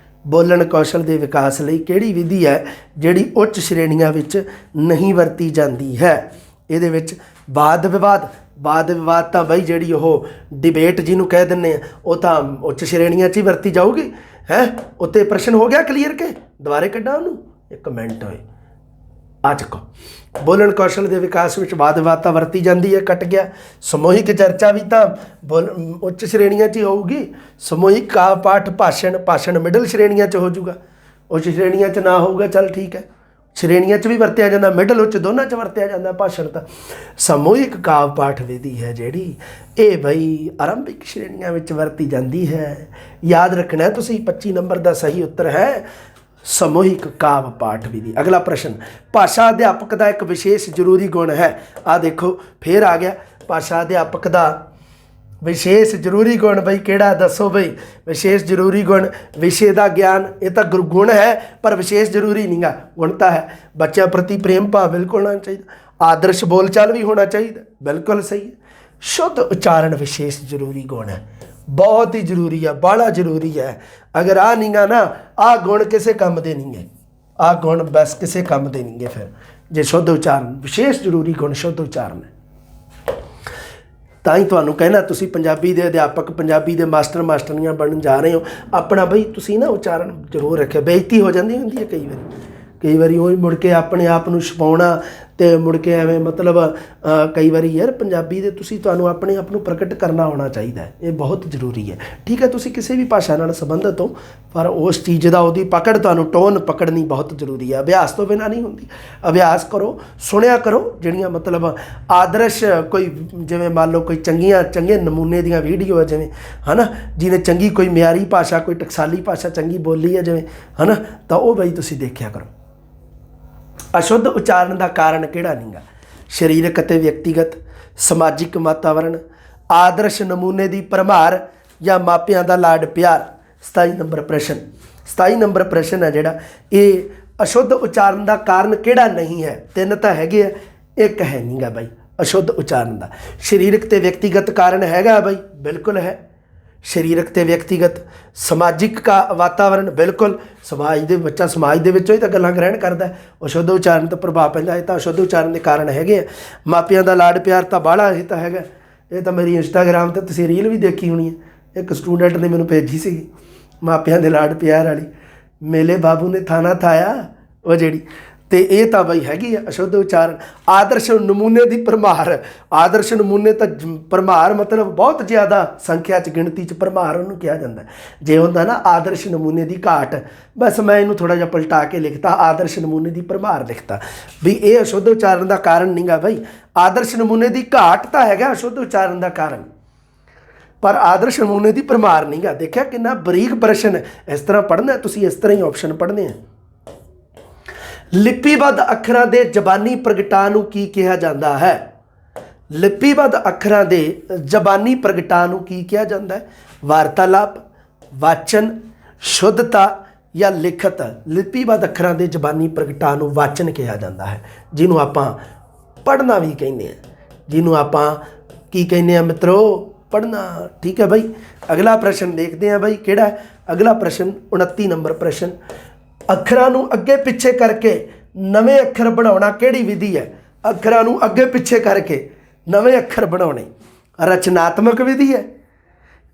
ਬੋਲਣ ਕੌਸ਼ਲ ਦੇ ਵਿਕਾਸ ਲਈ ਕਿਹੜੀ ਵਿਧੀ ਹੈ ਜਿਹੜੀ ਉੱਚ ਸ਼੍ਰੇਣੀਆਂ ਵਿੱਚ ਨਹੀਂ ਵਰਤੀ ਜਾਂਦੀ ਹੈ? ਇਹਦੇ ਵਿੱਚ ਵਾਦ ਵਿਵਾਦ ਤਾਂ ਬਈ ਜਿਹੜੀ ਉਹ ਡਿਬੇਟ ਜਿਹਨੂੰ ਕਹਿ ਦਿੰਦੇ ਆ, ਉਹ ਤਾਂ ਉੱਚ ਸ਼੍ਰੇਣੀਆਂ 'ਚ ਹੀ ਵਰਤੀ ਜਾਊਗੀ ਹੈ। ਉੱਤੇ ਪ੍ਰਸ਼ਨ ਹੋ ਗਿਆ ਕਲੀਅਰ ਕੇ ਦੁਬਾਰੇ ਕੱਢਾਂ ਉਹਨੂੰ? ਇੱਕ ਮਿੰਟ ਹੋਏ, ਆ ਚੱਕੋ। ਬੋਲਣ ਕੌਸ਼ਲ ਦੇ ਵਿਕਾਸ ਵਿੱਚ ਵਾਦ ਵਿਵਾਦ ਤਾਂ ਵਰਤੀ ਜਾਂਦੀ ਹੈ, ਕੱਟ ਗਿਆ। ਸਮੂਹਿਕ ਚਰਚਾ ਵੀ ਤਾਂ ਉੱਚ ਸ਼੍ਰੇਣੀਆਂ 'ਚ ਹੀ ਹੋਊਗੀ। ਸਮੂਹਿਕ ਕਾਵ ਪਾਠ ਭਾਸ਼ਣ ਮਿਡਲ ਸ਼੍ਰੇਣੀਆਂ 'ਚ ਹੋ ਜਾਊਗਾ, ਉੱਚ ਸ਼੍ਰੇਣੀਆਂ 'ਚ ਨਾ ਹੋਊਗਾ, ਚੱਲ ਠੀਕ ਹੈ। ਸ਼੍ਰੇਣੀਆਂ 'ਚ ਵੀ ਵਰਤਿਆ ਜਾਂਦਾ, ਮਿਡਲ ਉੱਚ ਦੋਨਾਂ 'ਚ ਵਰਤਿਆ ਜਾਂਦਾ ਭਾਸ਼ਣ ਤਾਂ। ਸਮੂਹਿਕ ਕਾਵ ਪਾਠ ਵਿਧੀ ਹੈ ਜਿਹੜੀ, ਇਹ ਬਈ ਆਰੰਭਿਕ ਸ਼੍ਰੇਣੀਆਂ ਵਿੱਚ ਵਰਤੀ ਜਾਂਦੀ ਹੈ। ਯਾਦ ਰੱਖਣਾ ਤੁਸੀਂ, 25 ਨੰਬਰ ਦਾ ਸਹੀ ਉੱਤਰ ਹੈ ਸਮੂਹਿਕ ਕਾਵ ਪਾਠ ਵਿਧੀ। ਅਗਲਾ ਪ੍ਰਸ਼ਨ, ਭਾਸ਼ਾ ਅਧਿਆਪਕ ਦਾ ਇੱਕ ਵਿਸ਼ੇਸ਼ ਜ਼ਰੂਰੀ ਗੁਣ ਹੈ। ਆਹ ਦੇਖੋ ਫੇਰ ਆ ਗਿਆ, ਭਾਸ਼ਾ ਅਧਿਆਪਕ ਦਾ ਵਿਸ਼ੇਸ਼ ਜ਼ਰੂਰੀ ਗੁਣ ਬਈ ਕਿਹੜਾ? ਦੱਸੋ ਬਈ। ਵਿਸ਼ੇਸ਼ ਜ਼ਰੂਰੀ ਗੁਣ, ਵਿਸ਼ੇ ਦਾ ਗਿਆਨ, ਇਹ ਤਾਂ ਗੁਣ ਹੈ ਪਰ ਵਿਸ਼ੇਸ਼ ਜ਼ਰੂਰੀ ਨਹੀਂ ਗਾ, ਗੁਣ ਤਾਂ ਹੈ। ਬੱਚਿਆਂ ਪ੍ਰਤੀ ਪ੍ਰੇਮ ਭਾਵ ਬਿਲਕੁਲ ਹੋਣਾ ਚਾਹੀਦਾ। ਆਦਰਸ਼ ਬੋਲਚਾਲ ਵੀ ਹੋਣਾ ਚਾਹੀਦਾ, ਬਿਲਕੁਲ ਸਹੀ ਹੈ। ਸ਼ੁੱਧ ਉਚਾਰਨ ਵਿਸ਼ੇਸ਼ ਜ਼ਰੂਰੀ ਗੁਣ ਹੈ, ਬਹੁਤ ਹੀ ਜ਼ਰੂਰੀ ਹੈ, ਬਾਹਲਾ ਜ਼ਰੂਰੀ ਹੈ। ਅਗਰ ਆਹ ਨਹੀਂ ਗਾ ਨਾ, ਆਹ ਗੁਣ ਕਿਸੇ ਕੰਮ ਦੇ ਨਹੀਂ ਹੈ, ਆਹ ਗੁਣ ਬਸ ਕਿਸੇ ਕੰਮ ਦੇ ਨਹੀਂ ਹੈ। ਫਿਰ ਜੇ ਸ਼ੁੱਧ ਉਚਾਰਨ, ਵਿਸ਼ੇਸ਼ ਜ਼ਰੂਰੀ ਗੁਣ ਸ਼ੁੱਧ ਉਚਾਰਨ ਹੈ। ਤਾਂ ਹੀ ਤੁਹਾਨੂੰ ਕਹਿਣਾ, ਤੁਸੀਂ ਪੰਜਾਬੀ ਦੇ ਅਧਿਆਪਕ, ਪੰਜਾਬੀ ਦੇ ਮਾਸਟਰੀਆਂ ਬਣਨ ਜਾ ਰਹੇ ਹੋ, ਆਪਣਾ ਬਈ ਤੁਸੀਂ ਨਾ ਉਚਾਰਨ ਜ਼ਰੂਰ ਰੱਖਿਓ। ਬੇਇੱਜ਼ਤੀ ਹੋ ਜਾਂਦੀ ਹੁੰਦੀ ਹੈ ਕਈ ਵਾਰੀ ਉਹ ਮੁੜ ਕੇ ਆਪਣੇ ਆਪ ਨੂੰ ਛਪਾਉਣਾ ਅਤੇ ਮੁੜ ਕੇ ਐਵੇਂ ਮਤਲਬ ਕਈ ਵਾਰੀ ਯਾਰ ਪੰਜਾਬੀ ਦੇ ਤੁਹਾਨੂੰ ਆਪਣੇ ਆਪ ਨੂੰ ਪ੍ਰਗਟ ਕਰਨਾ ਆਉਣਾ ਚਾਹੀਦਾ, ਇਹ ਬਹੁਤ ਜ਼ਰੂਰੀ ਹੈ। ਠੀਕ ਹੈ, ਤੁਸੀਂ ਕਿਸੇ ਵੀ ਭਾਸ਼ਾ ਨਾਲ ਸੰਬੰਧਿਤ ਹੋ, ਪਰ ਉਸ ਚੀਜ਼ ਦਾ ਉਹਦੀ ਪਕੜ, ਤੁਹਾਨੂੰ ਟੋਨ ਪਕੜਨੀ ਬਹੁਤ ਜ਼ਰੂਰੀ ਹੈ। ਅਭਿਆਸ ਤੋਂ ਬਿਨਾਂ ਨਹੀਂ ਹੁੰਦੀ। ਅਭਿਆਸ ਕਰੋ, ਸੁਣਿਆ ਕਰੋ, ਜਿਹੜੀਆਂ ਮਤਲਬ ਆਦਰਸ਼ ਕੋਈ, ਜਿਵੇਂ ਮੰਨ ਲਓ ਕੋਈ ਚੰਗੇ ਨਮੂਨੇ ਦੀਆਂ ਵੀਡੀਓ ਹੈ, ਜਿਵੇਂ ਹੈ ਨਾ, ਜਿਹਨੇ ਚੰਗੀ ਕੋਈ ਮਿਆਰੀ ਭਾਸ਼ਾ, ਕੋਈ ਟਕਸਾਲੀ ਭਾਸ਼ਾ ਚੰਗੀ ਬੋਲੀ ਹੈ ਜਿਵੇਂ, ਹੈ ਨਾ, ਤਾਂ ਉਹ ਬਈ ਤੁਸੀਂ ਦੇਖਿਆ ਕਰੋ। ਅਸ਼ੁੱਧ ਉਚਾਰਨ ਦਾ ਕਾਰਨ ਕਿਹੜਾ ਨਹੀਂਗਾ? ਸਰੀਰਕ ਅਤੇ ਵਿਅਕਤੀਗਤ, ਸਮਾਜਿਕ ਵਾਤਾਵਰਣ, ਆਦਰਸ਼ ਨਮੂਨੇ ਦੀ ਭਰਮਾਰ ਜਾਂ ਮਾਪਿਆਂ ਦਾ ਲਾਡ ਪਿਆਰ। 27 ਨੰਬਰ ਪ੍ਰਸ਼ਨ ਹੈ ਜਿਹੜਾ, ਇਹ ਅਸ਼ੁੱਧ ਉਚਾਰਨ ਦਾ ਕਾਰਨ ਕਿਹੜਾ ਨਹੀਂ ਹੈ? 3 ਤਾਂ ਹੈਗੇ ਆ, ਇੱਕ ਹੈ ਨਹੀਂਗਾ ਬਾਈ ਅਸ਼ੁੱਧ ਉਚਾਰਨ ਦਾ। ਸਰੀਰਕ ਅਤੇ ਵਿਅਕਤੀਗਤ ਕਾਰਨ ਹੈਗਾ ਬਾਈ, ਬਿਲਕੁਲ ਹੈ। ਸਰੀਰਕ ਤੇ ਵਿਅਕਤੀਗਤ, ਸਮਾਜਿਕ ਕਾ ਵਾਤਾਵਰਣ, ਬਿਲਕੁਲ ਸਮਾਜ ਦੇ ਬੱਚਾ ਸਮਾਜ ਦੇ ਵਿੱਚੋਂ ਹੀ ਤਾਂ ਗੱਲਾਂ ਗ੍ਰਹਿਣ ਕਰਦਾ। ਅਸ਼ੁੱਧ ਉਚਾਰਨ ਤੋਂ ਪ੍ਰਭਾਵ ਪੈਂਦਾ, ਇਹ ਤਾਂ ਅਸ਼ੁੱਧ ਉਚਾਰਨ ਦੇ ਕਾਰਨ ਹੈਗੇ ਆ। ਮਾਪਿਆਂ ਦਾ ਲਾਡ ਪਿਆਰ ਤਾਂ ਬਾਹਲਾ ਇਹ ਤਾਂ ਹੈਗਾ। ਇਹ ਤਾਂ ਮੇਰੀ ਇੰਸਟਾਗ੍ਰਾਮ 'ਤੇ ਤੁਸੀਂ ਰੀਲ ਵੀ ਦੇਖੀ ਹੋਣੀ ਹੈ, ਇੱਕ ਸਟੂਡੈਂਟ ਨੇ ਮੈਨੂੰ ਭੇਜੀ ਸੀਗੀ ਮਾਪਿਆਂ ਦੇ ਲਾਡ ਪਿਆਰ ਵਾਲੀ, ਮੇਲੇ ਬਾਬੂ ਨੇ ਥਾਣਾ ਥਾਇਆ ਉਹ ਜਿਹੜੀ। ਤੇ ਇਹ ਤਾਂ ਬਈ ਹੈਗੀ ਆ ਅਸ਼ੁੱਧ ਉਚਾਰਨ। ਆਦਰਸ਼ ਨਮੂਨੇ ਦੀ ਭਰਮਾਰ, ਆਦਰਸ਼ ਨਮੂਨੇ ਤਾਂ ਭਰਮਾਰ ਮਤਲਬ ਬਹੁਤ ਜ਼ਿਆਦਾ ਸੰਖਿਆ 'ਚ ਗਿਣਤੀ 'ਚ ਭਰਮਾਰ ਉਹਨੂੰ ਕਿਹਾ ਜਾਂਦਾ। ਜੇ ਹੁੰਦਾ ਨਾ ਆਦਰਸ਼ ਨਮੂਨੇ ਦੀ ਘਾਟ, ਬਸ ਮੈਂ ਇਹਨੂੰ ਥੋੜ੍ਹਾ ਜਿਹਾ ਪਲਟਾ ਕੇ ਲਿਖਤਾ, ਆਦਰਸ਼ ਨਮੂਨੇ ਦੀ ਭਰਮਾਰ ਲਿਖਤਾ ਵੀ ਇਹ ਅਸ਼ੁੱਧ ਉਚਾਰਨ ਦਾ ਕਾਰਨ ਨਹੀਂ ਗਾ ਬਈ। ਆਦਰਸ਼ ਨਮੂਨੇ ਦੀ ਘਾਟ ਤਾਂ ਹੈਗਾ ਅਸ਼ੁੱਧ ਉਚਾਰਨ ਦਾ ਕਾਰਨ, ਪਰ ਆਦਰਸ਼ ਨਮੂਨੇ ਦੀ ਭਰਮਾਰ ਨਹੀਂ ਗਾ। ਦੇਖਿਆ ਕਿੰਨਾ ਬਰੀਕ ਪ੍ਰਸ਼ਨ। ਇਸ ਤਰ੍ਹਾਂ ਪੜ੍ਹਨਾ ਤੁਸੀਂ, ਇਸ ਤਰ੍ਹਾਂ ਹੀ ਆਪਸ਼ਨ ਪੜ੍ਹਨੇ ਆ। ਲਿਪੀਬੱਧ ਅੱਖਰਾਂ ਦੇ ਜ਼ਬਾਨੀ ਪ੍ਰਗਟਾਅ ਨੂੰ ਕੀ ਕਿਹਾ ਜਾਂਦਾ ਹੈ? ਲਿਪੀਬੱਧ ਅੱਖਰਾਂ ਦੇ ਜ਼ਬਾਨੀ ਪ੍ਰਗਟਾਅ ਨੂੰ ਕੀ ਕਿਹਾ ਜਾਂਦਾ ਹੈ? ਵਾਰਤਾਲਾਪ, ਵਾਚਨ, ਸ਼ੁੱਧਤਾ ਜਾਂ ਲਿਖਤ। ਲਿਪੀਬੱਧ ਅੱਖਰਾਂ ਦੇ ਜ਼ਬਾਨੀ ਪ੍ਰਗਟਾਅ ਨੂੰ ਵਾਚਨ ਕਿਹਾ ਜਾਂਦਾ ਹੈ, ਜਿਹਨੂੰ ਆਪਾਂ ਪੜ੍ਹਨਾ ਵੀ ਕਹਿੰਦੇ ਹਾਂ, ਜਿਹਨੂੰ ਆਪਾਂ ਕੀ ਕਹਿੰਦੇ ਆ ਮਿੱਤਰੋ? ਪੜ੍ਹਨਾ। ਠੀਕ ਹੈ ਬਾਈ। ਅਗਲਾ ਪ੍ਰਸ਼ਨ ਦੇਖਦੇ ਹਾਂ ਬਾਈ ਕਿਹੜਾ ਹੈ। ਅਗਲਾ ਪ੍ਰਸ਼ਨ 29 ਨੰਬਰ ਪ੍ਰਸ਼ਨ, ਅੱਖਰਾਂ ਨੂੰ ਅੱਗੇ ਪਿੱਛੇ ਕਰਕੇ ਨਵੇਂ ਅੱਖਰ ਬਣਾਉਣਾ ਕਿਹੜੀ ਵਿਧੀ ਹੈ? ਅੱਖਰਾਂ ਨੂੰ ਅੱਗੇ ਪਿੱਛੇ ਕਰਕੇ ਨਵੇਂ ਅੱਖਰ ਬਣਾਉਣੇ ਰਚਨਾਤਮਕ ਵਿਧੀ ਹੈ,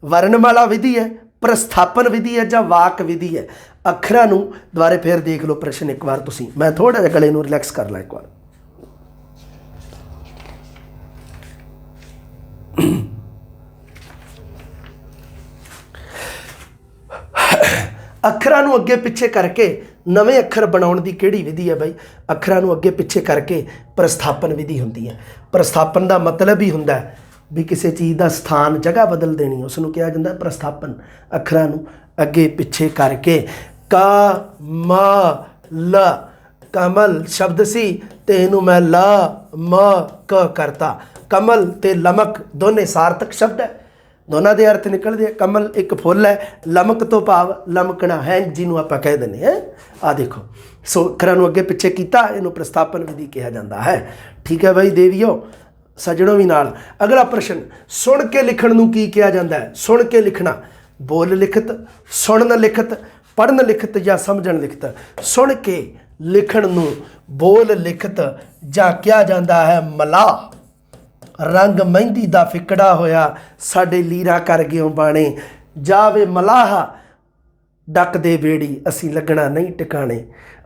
ਵਰਣਮਾਲਾ ਵਿਧੀ ਹੈ, ਪ੍ਰਸਥਾਪਨ ਵਿਧੀ ਹੈ ਜਾਂ ਵਾਕ ਵਿਧੀ ਹੈ? ਅੱਖਰਾਂ ਨੂੰ ਦੁਬਾਰੇ ਫਿਰ ਦੇਖ ਲਓ ਪ੍ਰਸ਼ਨ ਇੱਕ ਵਾਰ ਤੁਸੀਂ, ਮੈਂ ਥੋੜ੍ਹਾ ਜਿਹਾ ਗਲੇ ਨੂੰ ਰਿਲੈਕਸ ਕਰ ਲਾਂ ਇੱਕ ਵਾਰ। ਅੱਖਰਾਂ ਨੂੰ ਅੱਗੇ ਪਿੱਛੇ ਕਰਕੇ ਨਵੇਂ ਅੱਖਰ ਬਣਾਉਣ ਦੀ ਕਿਹੜੀ ਵਿਧੀ ਹੈ ਬਾਈ? ਅੱਖਰਾਂ ਨੂੰ ਅੱਗੇ ਪਿੱਛੇ ਕਰਕੇ ਪ੍ਰਸਥਾਪਨ ਵਿਧੀ ਹੁੰਦੀ ਹੈ। ਪ੍ਰਸਥਾਪਨ ਦਾ ਮਤਲਬ ਹੀ ਹੁੰਦਾ ਵੀ ਕਿਸੇ ਚੀਜ਼ ਦਾ ਸਥਾਨ, ਜਗ੍ਹਾ ਬਦਲ ਦੇਣੀ, ਉਸ ਨੂੰ ਕਿਹਾ ਜਾਂਦਾ ਪ੍ਰਸਥਾਪਨ। ਅੱਖਰਾਂ ਨੂੰ ਅੱਗੇ ਪਿੱਛੇ ਕਰਕੇ। ਕਾ ਮ ਲ ਕਮਲ ਸ਼ਬਦ ਸੀ ਤੇ ਇਹਨੂੰ ਮੈਂ ਲ ਮ ਕ ਕਰਤਾ। ਕਮਲ ਤੇ ਲਮਕ ਦੋਨੇ ਸਾਰਥਕ ਸ਼ਬਦ ਹੈ, ਦੋਨਾਂ ਦੇ ਅਰਥ ਨਿਕਲਦੇ ਆ। ਕਮਲ ਇੱਕ ਫੁੱਲ ਹੈ, ਲਮਕ ਤੋਂ ਭਾਵ ਲਮਕਣਾ ਹੈ, ਜਿਹਨੂੰ ਆਪਾਂ ਕਹਿ ਦਿੰਦੇ ਹਾਂ। ਆਹ ਦੇਖੋ, ਸੋ ਅੱਖਰਾਂ ਨੂੰ ਅੱਗੇ ਪਿੱਛੇ ਕੀਤਾ, ਇਹਨੂੰ ਪ੍ਰਸਥਾਪਨ ਵਿਧੀ ਕਿਹਾ ਜਾਂਦਾ ਹੈ। ਠੀਕ ਹੈ ਬਾਈ ਦੇਵੀਓ, ਸੱਜਣੋ ਵੀ ਨਾਲ। ਅਗਲਾ ਪ੍ਰਸ਼ਨ, ਸੁਣ ਕੇ ਲਿਖਣ ਨੂੰ ਕੀ ਕਿਹਾ ਜਾਂਦਾ ਹੈ? ਸੁਣ ਕੇ ਲਿਖਣਾ, ਬੋਲ ਲਿਖਤ, ਸੁਣਨ ਲਿਖਤ, ਪੜ੍ਹਨ ਲਿਖਤ ਜਾਂ ਸਮਝਣ ਲਿਖਤ? ਸੁਣ ਕੇ ਲਿਖਣ ਨੂੰ ਬੋਲ ਲਿਖਤ ਜਾਂ ਕਿਹਾ ਜਾਂਦਾ ਹੈ ਮਲਾਹ। ਰੰਗ ਮਹਿੰਦੀ ਦਾ ਫਿਕੜਾ ਹੋਇਆ ਸਾਡੇ ਲੀਰਾ ਕਰ ਗਿਓ ਬਾਣੇ, ਜਾਵੇ ਮਲਾਹ ਡੱਕ ਦੇ ਬੇੜੀ ਅਸੀਂ ਲੱਗਣਾ ਨਹੀਂ ਟਿਕਾਣੇ,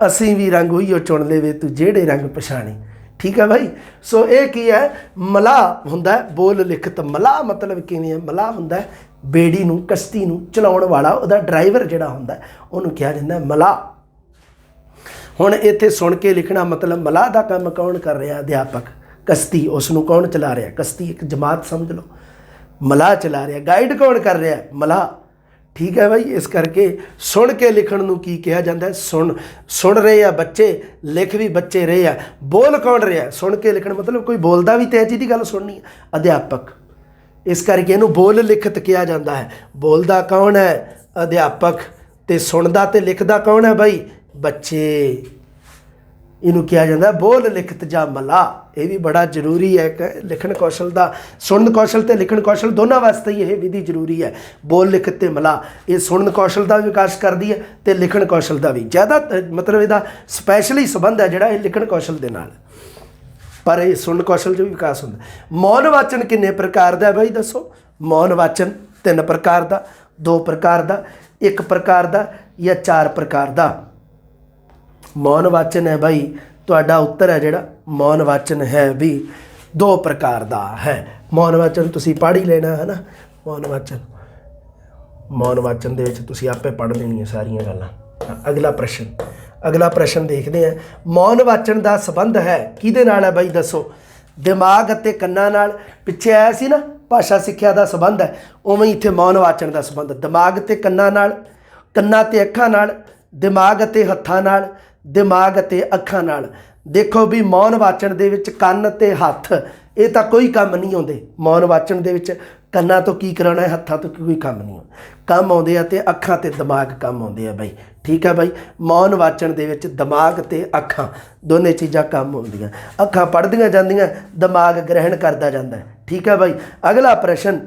ਅਸੀਂ ਵੀ ਰੰਗ ਉਹੀਓ ਚੁਣ ਲੇਵੇ ਤੂੰ ਜਿਹੜੇ ਰੰਗ ਪਛਾਣੇ। ਠੀਕ ਹੈ ਭਾਈ। ਸੋ ਇਹ ਕੀ ਹੈ? ਮਲਾਹ ਹੁੰਦਾ ਬੋਲ ਲਿਖਤ। ਮਲਾਹ ਮਤਲਬ ਕਿਵੇਂ ਹੈ? ਮਲਾਹ ਹੁੰਦਾ ਬੇੜੀ ਨੂੰ, ਕਸ਼ਤੀ ਨੂੰ ਚਲਾਉਣ ਵਾਲਾ, ਉਹਦਾ ਡਰਾਈਵਰ ਜਿਹੜਾ ਹੁੰਦਾ ਉਹਨੂੰ ਕਿਹਾ ਜਾਂਦਾ ਮਲਾਹ। ਹੁਣ ਇੱਥੇ ਸੁਣ ਕੇ ਲਿਖਣਾ ਮਤਲਬ ਮਲਾਹ ਦਾ ਕੰਮ ਕੌਣ ਕਰ ਰਿਹਾ? ਅਧਿਆਪਕ। ਕਸ਼ਤੀ ਉਸ ਨੂੰ ਕੌਣ ਚਲਾ ਰਿਹਾ? ਕਸ਼ਤੀ ਇੱਕ ਜਮਾਤ ਸਮਝ ਲਓ, ਮਲਾਹ ਚਲਾ ਰਿਹਾ। ਗਾਈਡ ਕੌਣ ਕਰ ਰਿਹਾ? ਮਲਾਹ। ਠੀਕ ਹੈ ਬਾਈ। ਇਸ ਕਰਕੇ ਸੁਣ ਕੇ ਲਿਖਣ ਨੂੰ ਕੀ ਕਿਹਾ ਜਾਂਦਾ? ਸੁਣ ਰਹੇ ਆ ਬੱਚੇ, ਲਿਖ ਵੀ ਬੱਚੇ ਰਹੇ ਆ। ਬੋਲ ਕੌਣ ਰਿਹਾ? ਸੁਣ ਕੇ ਲਿਖਣ ਮਤਲਬ ਕੋਈ ਬੋਲਦਾ ਵੀ ਤੇ ਜਿਹਦੀ ਗੱਲ ਸੁਣਨੀ ਹੈ, ਅਧਿਆਪਕ। ਇਸ ਕਰਕੇ ਇਹਨੂੰ ਬੋਲ ਲਿਖਤ ਕਿਹਾ ਜਾਂਦਾ ਹੈ। ਬੋਲਦਾ ਕੌਣ ਹੈ? ਅਧਿਆਪਕ। ਤੇ ਸੁਣਦਾ ਤੇ ਲਿਖਦਾ ਕੌਣ ਹੈ ਬਾਈ? ਬੱਚੇ। ਇਹਨੂੰ ਕਿਹਾ ਜਾਂਦਾ ਬੋਲ ਲਿਖਤ ਜਾਂ ਮਲਾਹ। ਇਹ ਵੀ ਬੜਾ ਜ਼ਰੂਰੀ ਹੈ ਕਿ ਲਿਖਣ ਕੌਸ਼ਲ ਦਾ, ਸੁਣਨ ਕੌਸ਼ਲ ਤੇ ਲਿਖਣ ਕੌਸ਼ਲ ਦੋਨਾਂ ਵਾਸਤੇ ਹੀ ਇਹ ਵਿਧੀ ਜ਼ਰੂਰੀ ਹੈ। ਬੋਲ ਲਿਖਤ ਤੇ ਮਲਾਹ ਇਹ ਸੁਣਨ ਕੌਸ਼ਲ ਦਾ ਵਿਕਾਸ ਕਰਦੀ ਹੈ ਤੇ ਲਿਖਣ ਕੌਸ਼ਲ ਦਾ ਵੀ। ਜ਼ਿਆਦਾ ਮਤਲਬ ਇਹਦਾ ਸਪੈਸ਼ਲੀ ਸੰਬੰਧ ਹੈ ਜਿਹੜਾ ਇਹ ਲਿਖਣ ਕੌਸ਼ਲ ਦੇ ਨਾਲ, ਪਰ ਇਹ ਸੁਣਨ ਕੌਸ਼ਲ 'ਚ ਵੀ ਵਿਕਾਸ ਹੁੰਦਾ। ਮੌਨ ਵਾਚਨ ਕਿੰਨੇ ਪ੍ਰਕਾਰ ਦਾ ਹੈ ਬਾਈ ਦੱਸੋ? ਮੌਨ ਵਾਚਨ 3 ਪ੍ਰਕਾਰ ਦਾ, 2 ਪ੍ਰਕਾਰ ਦਾ, 1 ਪ੍ਰਕਾਰ ਦਾ ਜਾਂ 4 ਪ੍ਰਕਾਰ ਦਾ? ਮੌਨ ਵਾਚਨ ਹੈ ਬਾਈ, ਤੁਹਾਡਾ ਉੱਤਰ ਹੈ ਜਿਹੜਾ ਮੌਨ ਵਾਚਨ ਹੈ ਵੀ 2 ਪ੍ਰਕਾਰ ਦਾ ਹੈ। ਮੌਨ ਵਾਚਨ ਤੁਸੀਂ ਪੜ੍ਹ ਹੀ ਲੈਣਾ ਹੈ ਨਾ। ਮੌਨ ਵਾਚਨ ਦੇ ਵਿੱਚ ਤੁਸੀਂ ਆਪੇ ਪੜ੍ਹ ਲੈਣੀਆਂ ਸਾਰੀਆਂ ਗੱਲਾਂ। ਅਗਲਾ ਪ੍ਰਸ਼ਨ ਦੇਖਦੇ ਹਾਂ। ਮੌਨ ਵਾਚਨ ਦਾ ਸੰਬੰਧ ਹੈ ਕਿਹਦੇ ਨਾਲ ਹੈ ਬਾਈ ਦੱਸੋ? ਦਿਮਾਗ ਅਤੇ ਕੰਨਾਂ ਨਾਲ। ਪਿੱਛੇ ਆਇਆ ਸੀ ਨਾ ਭਾਸ਼ਾ ਸਿੱਖਿਆ ਦਾ ਸੰਬੰਧ ਹੈ, ਉਵੇਂ ਇੱਥੇ ਮੌਨ ਵਾਚਨ ਦਾ ਸੰਬੰਧ ਦਿਮਾਗ ਅਤੇ ਕੰਨਾਂ ਨਾਲ, ਕੰਨਾਂ ਅਤੇ ਅੱਖਾਂ ਨਾਲ, ਦਿਮਾਗ ਅਤੇ ਹੱਥਾਂ ਨਾਲ, ਦਿਮਾਗ ਅਤੇ ਅੱਖਾਂ ਨਾਲ। ਦੇਖੋ ਵੀ ਮੌਨ ਵਾਚਨ ਦੇ ਵਿੱਚ ਕੰਨ ਅਤੇ ਹੱਥ ਇਹ ਤਾਂ ਕੋਈ ਕੰਮ ਨਹੀਂ ਆਉਂਦੇ। ਮੌਨ ਵਾਚਨ ਦੇ ਵਿੱਚ ਕੰਨਾਂ ਤੋਂ ਕੀ ਕਰਾਉਣਾ ਹੈ, ਹੱਥਾਂ ਤੋਂ ਕੋਈ ਕੰਮ ਨਹੀਂ ਆਉਂਦਾ, ਕੰਮ ਆਉਂਦੇ ਆ, ਅਤੇ ਅੱਖਾਂ ਅਤੇ ਦਿਮਾਗ ਕੰਮ ਆਉਂਦੇ ਆ ਬਾਈ। ਠੀਕ ਹੈ ਬਾਈ। ਮੌਨ ਵਾਚਨ ਦੇ ਵਿੱਚ ਦਿਮਾਗ ਅਤੇ ਅੱਖਾਂ ਦੋਨੇ ਚੀਜ਼ਾਂ ਕੰਮ ਆਉਂਦੀਆਂ। ਅੱਖਾਂ ਪੜ੍ਹਦੀਆਂ ਜਾਂਦੀਆਂ, ਦਿਮਾਗ ਗ੍ਰਹਿਣ ਕਰਦਾ ਜਾਂਦਾ ਹੈ। ਠੀਕ ਹੈ ਬਾਈ। ਅਗਲਾ ਪ੍ਰਸ਼ਨ,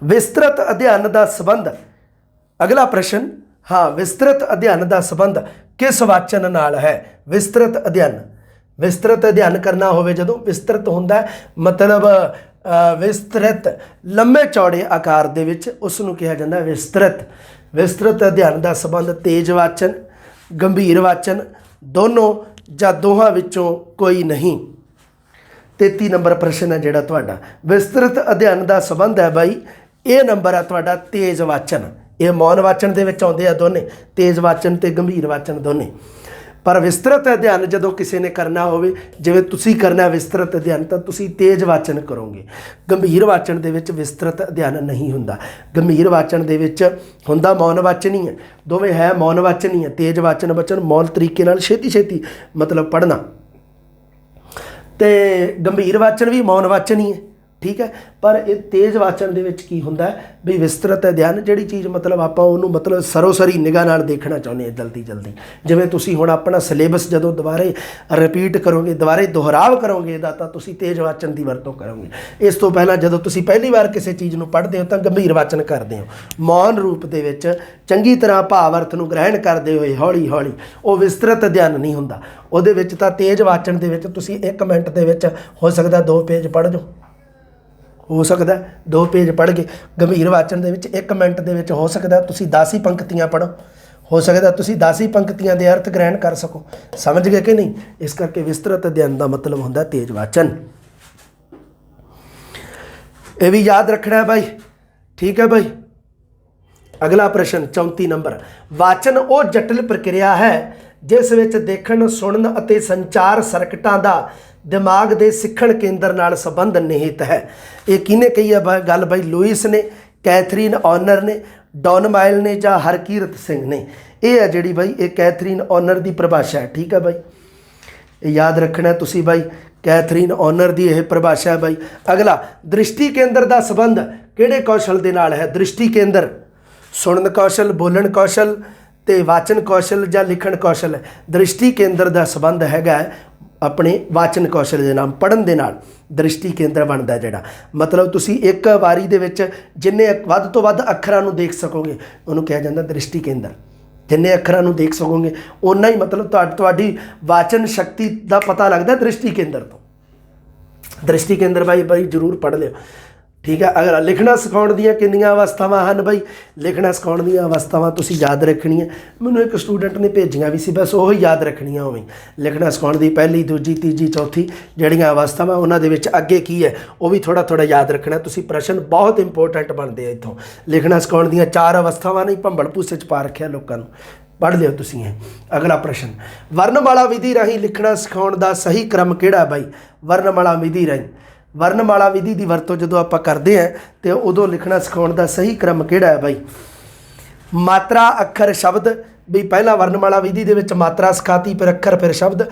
ਵਿਸਤ੍ਰਿਤ ਅਧਿਐਨ ਦਾ ਸੰਬੰਧ, ਅਗਲਾ ਪ੍ਰਸ਼ਨ, ਹਾਂ, ਵਿਸਤ੍ਰਿਤ ਅਧਿਐਨ ਦਾ ਸੰਬੰਧ ਕਿਸ ਵਾਚਨ ਨਾਲ ਹੈ? ਵਿਸਤ੍ਰਿਤ ਅਧਿਐਨ ਕਰਨਾ ਹੋਵੇ ਜਦੋਂ, ਵਿਸਤ੍ਰਿਤ ਹੁੰਦਾ ਮਤਲਬ ਵਿਸਤ੍ਰਿਤ ਲੰਮੇ ਚੌੜੇ ਆਕਾਰ ਦੇ ਵਿੱਚ, ਉਸ ਨੂੰ ਕਿਹਾ ਜਾਂਦਾ ਵਿਸਤ੍ਰਿਤ ਅਧਿਐਨ ਦਾ ਸੰਬੰਧ ਤੇਜ ਵਾਚਨ, ਗੰਭੀਰ ਵਾਚਨ, ਦੋਨੋਂ ਜਾਂ ਦੋਹਾਂ ਵਿੱਚੋਂ ਕੋਈ ਨਹੀਂ। 33 ਨੰਬਰ ਪ੍ਰਸ਼ਨ ਹੈ ਜਿਹੜਾ ਤੁਹਾਡਾ, ਵਿਸਤ੍ਰਿਤ ਅਧਿਐਨ ਦਾ ਸੰਬੰਧ ਹੈ ਬਾਈ, ਇਹ ਨੰਬਰ ਹੈ ਤੁਹਾਡਾ ਤੇਜ ਵਾਚਨ। ਇਹ ਮੌਨ ਵਾਚਨ ਦੇ ਵਿੱਚ ਆਉਂਦੇ ਆ ਦੋਨੇ, ਤੇਜ ਵਾਚਨ ਤੇ ਗੰਭੀਰ ਵਾਚਨ ਦੋਨੇ। ਪਰ ਵਿਸਤ੍ਰਿਤ ਅਧਿਐਨ ਜਦੋਂ ਕਿਸੇ ਨੇ ਕਰਨਾ ਹੋਵੇ, ਜਿਵੇਂ ਤੁਸੀਂ ਕਰਨਾ ਵਿਸਤ੍ਰਿਤ ਅਧਿਐਨ, ਤਾਂ ਤੁਸੀਂ ਤੇਜ ਵਾਚਨ ਕਰੋਗੇ। ਗੰਭੀਰ ਵਾਚਨ ਦੇ ਵਿੱਚ ਵਿਸਤ੍ਰਿਤ ਅਧਿਐਨ ਨਹੀਂ ਹੁੰਦਾ। ਗੰਭੀਰ ਵਾਚਨ ਦੇ ਵਿੱਚ ਹੁੰਦਾ ਮੌਨ ਵਾਚਨ ਹੀ ਹੈ, ਦੋਵੇਂ ਹੈ ਮੌਨ ਵਾਚਨ ਹੀ ਹੈ। ਤੇਜ ਵਾਚਨ ਬਚਨ ਮੌਨ ਤਰੀਕੇ ਨਾਲ ਛੇਤੀ ਮਤਲਬ ਪੜ੍ਹਨਾ, ਤੇ ਗੰਭੀਰ ਵਾਚਨ ਵੀ ਮੌਨ ਵਾਚਨ ਹੀ ਹੈ, ਠੀਕ ਹੈ। ਪਰ ਇਹ ਤੇਜ਼ ਵਾਚਨ ਦੇ ਵਿੱਚ ਕੀ ਹੁੰਦਾ ਵੀ ਵਿਸਤ੍ਰਿਤ ਅਧਿਐਨ, ਜਿਹੜੀ ਚੀਜ਼ ਮਤਲਬ ਆਪਾਂ ਉਹਨੂੰ ਮਤਲਬ ਸਰੋਸਰੀ ਨਿਗਾਹ ਨਾਲ ਦੇਖਣਾ ਚਾਹੁੰਦੇ ਹਾਂ ਜਲਦੀ। ਜਿਵੇਂ ਤੁਸੀਂ ਹੁਣ ਆਪਣਾ ਸਿਲੇਬਸ ਜਦੋਂ ਦੁਬਾਰੇ ਰਿਪੀਟ ਕਰੋਗੇ, ਦੁਬਾਰੇ ਦੁਹਰਾਵ ਕਰੋਗੇ ਇਹਦਾ, ਤਾਂ ਤੁਸੀਂ ਤੇਜ਼ ਵਾਚਨ ਦੀ ਵਰਤੋਂ ਕਰੋਗੇ। ਇਸ ਤੋਂ ਪਹਿਲਾਂ ਜਦੋਂ ਤੁਸੀਂ ਪਹਿਲੀ ਵਾਰ ਕਿਸੇ ਚੀਜ਼ ਨੂੰ ਪੜ੍ਹਦੇ ਹੋ ਤਾਂ ਗੰਭੀਰ ਵਾਚਨ ਕਰਦੇ ਹੋ, ਮੌਨ ਰੂਪ ਦੇ ਵਿੱਚ ਚੰਗੀ ਤਰ੍ਹਾਂ ਭਾਵ ਅਰਥ ਨੂੰ ਗ੍ਰਹਿਣ ਕਰਦੇ ਹੋਏ ਹੌਲੀ, ਉਹ ਵਿਸਤ੍ਰਿਤ ਅਧਿਐਨ ਨਹੀਂ ਹੁੰਦਾ। ਉਹਦੇ ਵਿੱਚ ਤਾਂ ਤੇਜ਼ ਵਾਚਨ ਦੇ ਵਿੱਚ ਤੁਸੀਂ 1 ਮਿੰਟ ਦੇ ਵਿੱਚ ਹੋ ਸਕਦਾ 2 ਪੇਜ ਪੜ੍ਹ ਜਾਓ, ਹੋ ਸਕਦਾ 2 ਪੇਜ ਪੜ੍ਹ ਗਏ। ਗੰਭੀਰ ਵਾਚਨ ਦੇ ਵਿੱਚ 1 ਮਿੰਟ ਦੇ ਵਿੱਚ ਹੋ ਸਕਦਾ ਤੁਸੀਂ 10 ਹੀ ਪੰਕਤੀਆਂ ਪੜ੍ਹੋ, ਹੋ ਸਕਦਾ ਤੁਸੀਂ 10 ਹੀ ਪੰਕਤੀਆਂ ਦੇ ਅਰਥ ਗ੍ਰਹਿਣ ਕਰ ਸਕੋ। ਸਮਝ ਗਏ ਕਿ ਨਹੀਂ? ਇਸ ਕਰਕੇ ਵਿਸਤ੍ਰਿਤ ਅਧਿਐਨ ਦਾ ਮਤਲਬ ਹੁੰਦਾ ਤੇਜ਼ ਵਾਚਨ। ਇਹ ਵੀ ਯਾਦ ਰੱਖਣਾ ਬਾਈ, ਠੀਕ ਹੈ ਬਾਈ। ਅਗਲਾ ਪ੍ਰਸ਼ਨ 34 ਨੰਬਰ, ਵਾਚਨ ਉਹ ਜਟਿਲ ਪ੍ਰਕਿਰਿਆ ਹੈ ਜਿਸ ਵਿੱਚ ਦੇਖਣ, ਸੁਣਨ ਅਤੇ ਸੰਚਾਰ ਸਰਕਟਾਂ ਦਾ ਦਿਮਾਗ ਦੇ ਸਿੱਖਣ ਕੇਂਦਰ ਨਾਲ ਸੰਬੰਧ ਨਿਹਿਤ ਹੈ। ਇਹ ਕਿਹਨੇ ਕਹੀ ਹੈ ਗੱਲ ਬਾਈ? ਲੂਇਸ ਨੇ, ਕੈਥਰੀਨ ਔਨਰ ਨੇ, ਡੌਨ ਮਾਇਲ ਨੇ ਜਾਂ ਹਰਕੀਰਤ ਸਿੰਘ ਨੇ। ਇਹ ਹੈ ਜਿਹੜੀ ਬਾਈ, ਇਹ ਕੈਥਰੀਨ ਔਨਰ ਦੀ ਪਰਿਭਾਸ਼ਾ ਹੈ, ਠੀਕ ਹੈ ਬਾਈ। ਇਹ ਯਾਦ ਰੱਖਣਾ ਤੁਸੀਂ ਬਾਈ, ਕੈਥਰੀਨ ਔਨਰ ਦੀ ਇਹ ਪਰਿਭਾਸ਼ਾ ਹੈ ਬਾਈ। ਅਗਲਾ, ਦ੍ਰਿਸ਼ਟੀ ਕੇਂਦਰ ਦਾ ਸੰਬੰਧ ਕਿਹੜੇ ਕੌਸ਼ਲ ਦੇ ਨਾਲ ਹੈ? ਦ੍ਰਿਸ਼ਟੀ ਕੇਂਦਰ ਸੁਣਨ ਕੌਸ਼ਲ, ਬੋਲਣ ਕੌਸ਼ਲ ਤੇ ਵਾਚਨ ਕੌਸ਼ਲ ਜਾਂ ਲਿਖਣ ਕੌਸ਼ਲ ਹੈ। ਦ੍ਰਿਸ਼ਟੀ ਕੇਂਦਰ ਦਾ ਸੰਬੰਧ ਹੈਗਾ ਆਪਣੇ ਵਾਚਨ ਕੌਸ਼ਲ ਦੇ ਨਾਲ, ਪੜ੍ਹਨ ਦੇ ਨਾਲ ਦ੍ਰਿਸ਼ਟੀ ਕੇਂਦਰ ਬਣਦਾ ਜਿਹੜਾ। ਮਤਲਬ ਤੁਸੀਂ ਇੱਕ ਵਾਰੀ ਦੇ ਵਿੱਚ ਜਿੰਨੇ ਵੱਧ ਤੋਂ ਵੱਧ ਅੱਖਰਾਂ ਨੂੰ ਦੇਖ ਸਕੋਗੇ ਉਹਨੂੰ ਕਿਹਾ ਜਾਂਦਾ ਦ੍ਰਿਸ਼ਟੀ ਕੇਂਦਰ। ਜਿੰਨੇ ਅੱਖਰਾਂ ਨੂੰ ਦੇਖ ਸਕੋਗੇ ਓਨਾ ਹੀ ਮਤਲਬ ਤੁਹਾਡੀ ਵਾਚਨ ਸ਼ਕਤੀ ਦਾ ਪਤਾ ਲੱਗਦਾ ਦ੍ਰਿਸ਼ਟੀ ਕੇਂਦਰ ਤੋਂ। ਦ੍ਰਿਸ਼ਟੀ ਕੇਂਦਰ ਬਾਈ ਜ਼ਰੂਰ ਪੜ੍ਹ ਲਿਓ, ਠੀਕ ਹੈ। ਅਗਰ ਲਿਖਣਾ ਸਿਖਾਉਣ ਦੀਆਂ ਕਿੰਨੀਆਂ ਅਵਸਥਾਵਾਂ ਹਨ ਬਾਈ? ਲਿਖਣਾ ਸਿਖਾਉਣ ਦੀਆਂ ਅਵਸਥਾਵਾਂ ਤੁਸੀਂ ਯਾਦ ਰੱਖਣੀਆਂ। ਮੈਨੂੰ ਇੱਕ ਸਟੂਡੈਂਟ ਨੇ ਭੇਜੀਆਂ ਵੀ ਸੀ, ਬਸ ਉਹ ਹੀ ਯਾਦ ਰੱਖਣੀਆਂ ਉਵੇਂ। ਲਿਖਣਾ ਸਿਖਾਉਣ ਦੀ ਪਹਿਲੀ, ਦੂਜੀ, ਤੀਜੀ, ਚੌਥੀ ਜਿਹੜੀਆਂ ਅਵਸਥਾਵਾਂ, ਉਹਨਾਂ ਦੇ ਵਿੱਚ ਅੱਗੇ ਕੀ ਹੈ ਉਹ ਵੀ ਥੋੜ੍ਹਾ ਯਾਦ ਰੱਖਣਾ ਤੁਸੀਂ। ਪ੍ਰਸ਼ਨ ਬਹੁਤ ਇੰਪੋਰਟੈਂਟ ਬਣਦੇ ਆ ਇੱਥੋਂ। ਲਿਖਣਾ ਸਿਖਾਉਣ ਦੀਆਂ 4 ਅਵਸਥਾਵਾਂ ਨਹੀਂ ਭੰਬਲ ਭੂਸੇ 'ਚ ਪਾ ਰੱਖਿਆ ਲੋਕਾਂ ਨੂੰ, ਪੜ੍ਹ ਲਿਓ ਤੁਸੀਂ ਇਹ। ਅਗਲਾ ਪ੍ਰਸ਼ਨ, ਵਰਨਮਾਲਾ ਵਿਧੀ ਰਾਹੀਂ ਲਿਖਣਾ ਸਿਖਾਉਣ ਦਾ ਸਹੀ ਕ੍ਰਮ ਕਿਹੜਾ ਬਾਈ? ਵਰਨਮਾਲਾ ਵਿਧੀ ਰਾਹੀਂ, ਵਰਨਮਾਲਾ ਵਿਧੀ ਦੀ ਵਰਤੋਂ ਜਦੋਂ ਆਪਾਂ ਕਰਦੇ ਹਾਂ ਤੇ ਉਦੋਂ ਲਿਖਣਾ ਸਿਖਾਉਣ ਦਾ ਸਹੀ ਕ੍ਰਮ ਕਿਹੜਾ ਹੈ ਬਾਈ? ਮਾਤਰਾ, ਅੱਖਰ, ਸ਼ਬਦ। ਵੀ ਪਹਿਲਾਂ ਵਰਨਮਾਲਾ ਵਿਧੀ ਦੇ ਵਿੱਚ ਮਾਤਰਾ ਸਿਖਾਤੀ, ਫਿਰ ਅੱਖਰ, ਫਿਰ ਸ਼ਬਦ।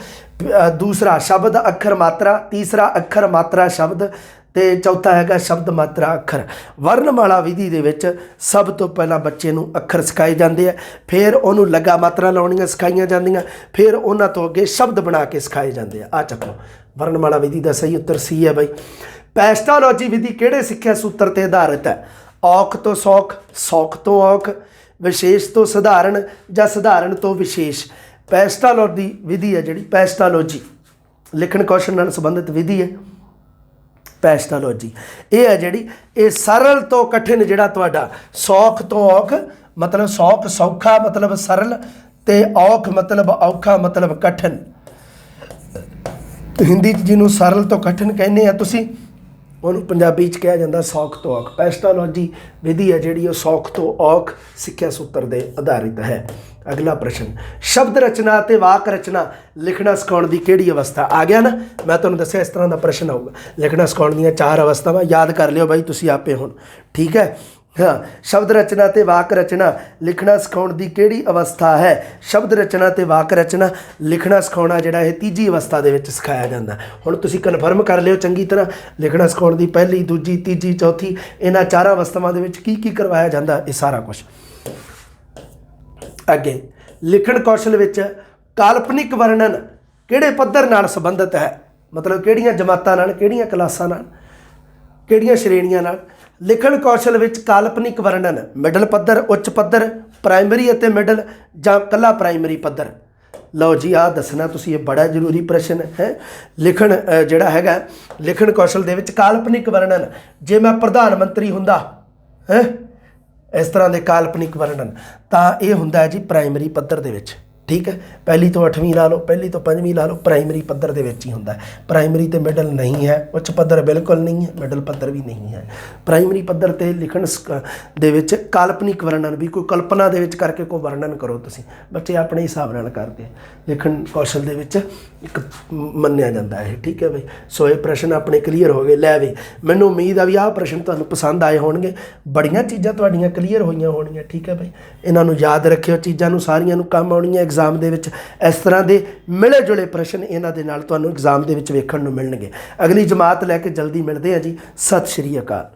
ਦੂਸਰਾ ਸ਼ਬਦ, ਅੱਖਰ, ਮਾਤਰਾ। ਤੀਸਰਾ ਅੱਖਰ, ਮਾਤਰਾ, ਸ਼ਬਦ। ਤੇ ਚੌਥਾ ਹੈਗਾ ਸ਼ਬਦ, ਮਾਤਰਾ, ਅੱਖਰ। ਵਰਨਮਾਲਾ ਵਿਧੀ ਦੇ ਵਿੱਚ ਸਭ ਤੋਂ ਪਹਿਲਾਂ ਬੱਚੇ ਨੂੰ ਅੱਖਰ ਸਿਖਾਏ ਜਾਂਦੇ ਆ, ਫਿਰ ਉਹਨੂੰ ਲੱਗਾ ਮਾਤਰਾ ਲਾਉਣੀਆਂ ਸਿਖਾਈਆਂ ਜਾਂਦੀਆਂ, ਫਿਰ ਉਹਨਾਂ ਤੋਂ ਅੱਗੇ ਸ਼ਬਦ ਬਣਾ ਕੇ ਸਿਖਾਏ ਜਾਂਦੇ ਆ। ਚੱਕੋ, ਵਰਨਮਾਲਾ ਵਿਧੀ ਦਾ ਸਹੀ ਉੱਤਰ ਸੀ ਹੈ ਬਾਈ। ਪੈਸਟਾਲੋਜੀ ਵਿਧੀ ਕਿਹੜੇ ਸਿੱਖਿਆ ਸੂਤਰ ਤੇ ਆਧਾਰਿਤ ਹੈ? ਔਖ ਤੋਂ ਸੌਖ, ਸੌਖ ਤੋਂ ਔਖ, ਵਿਸ਼ੇਸ਼ ਤੋਂ ਸਧਾਰਨ ਜਾਂ ਸਧਾਰਨ ਤੋਂ ਵਿਸ਼ੇਸ਼। ਪੈਸਟਾਲੋਜੀ ਵਿਧੀ ਹੈ ਜਿਹੜੀ, ਪੈਸਟਾਲੋਜੀ ਲਿਖਣ ਕੌਸ਼ਲ ਨਾਲ ਸੰਬੰਧਿਤ ਵਿਧੀ ਹੈ। ਪੈਸਟਾਲੋਜੀ ਇਹ ਹੈ ਜਿਹੜੀ, ਇਹ ਸਰਲ ਤੋਂ ਕਠਿਨ ਜਿਹੜਾ ਤੁਹਾਡਾ, ਸੌਖ ਤੋਂ ਔਖ ਮਤਲਬ ਸੌਖ ਸੌਖਾ ਮਤਲਬ ਸਰਲ, ਤੇ ਔਖ ਮਤਲਬ ਔਖਾ ਮਤਲਬ ਕਠਿਨ। ਹਿੰਦੀ 'ਚ ਜਿਹਨੂੰ ਸਰਲ ਤੋਂ ਕਠਿਨ ਕਹਿੰਦੇ ਆ ਤੁਸੀਂ, ਉਹਨੂੰ ਪੰਜਾਬੀ 'ਚ ਕਿਹਾ ਜਾਂਦਾ ਸੌਖ ਤੋਂ ਔਖ। ਪੈਸਟਾਲੋਜੀ ਵਿਧੀ ਹੈ ਜਿਹੜੀ ਉਹ ਸੌਖ ਤੋਂ ਔਖ ਸਿੱਖਿਆ ਸੂਤਰ ਦੇ ਆਧਾਰਿਤ ਹੈ। ਅਗਲਾ ਪ੍ਰਸ਼ਨ, ਸ਼ਬਦ ਰਚਨਾ ਅਤੇ ਵਾਕ ਰਚਨਾ ਲਿਖਣਾ ਸਿਖਾਉਣ ਦੀ ਕਿਹੜੀ ਅਵਸਥਾ? ਆ ਗਿਆ ਨਾ, ਮੈਂ ਤੁਹਾਨੂੰ ਦੱਸਿਆ ਇਸ ਤਰ੍ਹਾਂ ਦਾ ਪ੍ਰਸ਼ਨ ਆਊਗਾ। ਲਿਖਣਾ ਸਿਖਾਉਣ ਦੀਆਂ 4 ਅਵਸਥਾਵਾਂ ਯਾਦ ਕਰ ਲਿਓ ਬਾਈ ਤੁਸੀਂ ਆਪੇ ਹੁਣ, ਠੀਕ ਹੈ। ਹਾਂ, ਸ਼ਬਦ ਰਚਨਾ ਅਤੇ ਵਾਕ ਰਚਨਾ ਲਿਖਣਾ ਸਿਖਾਉਣ ਦੀ ਕਿਹੜੀ ਅਵਸਥਾ ਹੈ? ਸ਼ਬਦ ਰਚਨਾ ਅਤੇ ਵਾਕ ਰਚਨਾ ਲਿਖਣਾ ਸਿਖਾਉਣਾ ਜਿਹੜਾ ਇਹ ਤੀਜੀ ਅਵਸਥਾ ਦੇ ਵਿੱਚ ਸਿਖਾਇਆ ਜਾਂਦਾ। ਹੁਣ ਤੁਸੀਂ ਕਨਫਰਮ ਕਰ ਲਿਓ ਚੰਗੀ ਤਰ੍ਹਾਂ, ਲਿਖਣਾ ਸਿਖਾਉਣ ਦੀ ਪਹਿਲੀ, ਦੂਜੀ, ਤੀਜੀ, ਚੌਥੀ, ਇਹਨਾਂ 4 ਅਵਸਥਾਵਾਂ ਦੇ ਵਿੱਚ ਕੀ ਕੀ ਕਰਵਾਇਆ ਜਾਂਦਾ, ਇਹ ਸਾਰਾ ਕੁਛ। ਅੱਗੇ, ਲਿਖਣ ਕੌਸ਼ਲ ਵਿੱਚ ਕਾਲਪਨਿਕ ਵਰਣਨ ਕਿਹੜੇ ਪੱਧਰ ਨਾਲ ਸੰਬੰਧਿਤ ਹੈ? ਮਤਲਬ ਕਿਹੜੀਆਂ ਜਮਾਤਾਂ ਨਾਲ, ਕਿਹੜੀਆਂ ਕਲਾਸਾਂ ਨਾਲ? ਕਿਹੜੀਆਂ ਸ਼੍ਰੇਣੀਆਂ ਨਾਲ? ਲਿਖਣ ਕੌਸ਼ਲ ਵਿੱਚ ਕਾਲਪਨਿਕ ਵਰਣਨ, ਮਿਡਲ ਪੱਧਰ, ਉੱਚ ਪੱਧਰ, ਪ੍ਰਾਇਮਰੀ ਅਤੇ ਮਿਡਲ ਜਾਂ ਇਕੱਲਾ ਪ੍ਰਾਇਮਰੀ ਪੱਧਰ? ਲਓ ਜੀ, ਆਹ ਦੱਸਣਾ ਤੁਸੀਂ, ਇਹ ਬੜਾ ਜ਼ਰੂਰੀ ਪ੍ਰਸ਼ਨ ਹੈ। ਲਿਖਣ ਜਿਹੜਾ ਹੈਗਾ ਲਿਖਣ ਕੌਸ਼ਲ ਦੇ ਵਿੱਚ ਕਾਲਪਨਿਕ ਵਰਣਨ, ਜੇ ਮੈਂ ਪ੍ਰਧਾਨ ਮੰਤਰੀ ਹੁੰਦਾ ਹੈ ਇਸ ਤਰ੍ਹਾਂ ਦੇ ਕਾਲਪਨਿਕ ਵਰਣਨ, ਤਾਂ ਇਹ ਹੁੰਦਾ ਹੈ ਜੀ ਪ੍ਰਾਇਮਰੀ ਪੱਧਰ ਦੇ ਵਿੱਚ। ਠੀਕ ਹੈ, ਪਹਿਲੀ ਤੋਂ 8ਵੀਂ ਲਾ ਲਓ, ਪਹਿਲੀ ਤੋਂ 5ਵੀਂ ਲਾ ਲਓ, ਪ੍ਰਾਇਮਰੀ ਪੱਧਰ ਦੇ ਵਿੱਚ ਹੀ ਹੁੰਦਾ। ਪ੍ਰਾਇਮਰੀ ਤੇ ਮਿਡਲ ਨਹੀਂ ਹੈ, ਉੱਚ ਪੱਧਰ ਬਿਲਕੁਲ ਨਹੀਂ ਹੈ, ਮਿਡਲ ਪੱਧਰ ਵੀ ਨਹੀਂ ਹੈ। ਪ੍ਰਾਇਮਰੀ ਪੱਧਰ ਤੇ ਲਿਖਣ ਦੇ ਵਿੱਚ ਕਾਲਪਨਿਕ ਵਰਣਨ, ਵੀ ਕੋਈ ਕਲਪਨਾ ਦੇ ਵਿੱਚ ਕਰਕੇ ਕੋਈ ਵਰਣਨ ਕਰੋ ਤੁਸੀਂ। ਬੱਚੇ ਆਪਣੇ ਹਿਸਾਬ ਨਾਲ ਕਰਦੇ ਆ, ਲਿਖਣ ਕੌਸ਼ਲ ਦੇ ਵਿੱਚ ਇੱਕ ਮੰਨਿਆ ਜਾਂਦਾ ਹੈ। ਠੀਕ ਹੈ ਬਈ, ਸੋ ਇਹ ਪ੍ਰਸ਼ਨ ਆਪਣੇ ਕਲੀਅਰ ਹੋ ਗਏ। ਲੈ ਵੀ, ਮੈਨੂੰ ਉਮੀਦ ਆ ਵੀ ਆਹ ਪ੍ਰਸ਼ਨ ਤੁਹਾਨੂੰ ਪਸੰਦ ਆਏ ਹੋਣਗੇ, ਬੜੀਆਂ ਚੀਜ਼ਾਂ ਤੁਹਾਡੀਆਂ ਕਲੀਅਰ ਹੋਈਆਂ ਹੋਣਗੀਆਂ। ਠੀਕ ਹੈ ਬਈ, ਇਹਨਾਂ ਨੂੰ ਯਾਦ ਰੱਖਿਓ, ਚੀਜ਼ਾਂ ਨੂੰ ਸਾਰੀਆਂ ਨੂੰ ਕੰਮ ਆਉਣੀਆਂ ਐਗਜ਼ਾਮ ਦੇ ਵਿੱਚ। ਇਸ ਤਰ੍ਹਾਂ ਦੇ ਮਿਲੇ ਜੁਲੇ ਪ੍ਰਸ਼ਨ ਇਹਨਾਂ ਦੇ ਨਾਲ ਤੁਹਾਨੂੰ ਐਗਜ਼ਾਮ ਦੇ ਵਿੱਚ ਵੇਖਣ ਨੂੰ ਮਿਲਣਗੇ। ਅਗਲੀ ਜਮਾਤ ਲੈ ਕੇ ਜਲਦੀ ਮਿਲਦੇ ਹਾਂ ਜੀ। ਸਤਿ ਸ਼੍ਰੀ ਅਕਾਲ।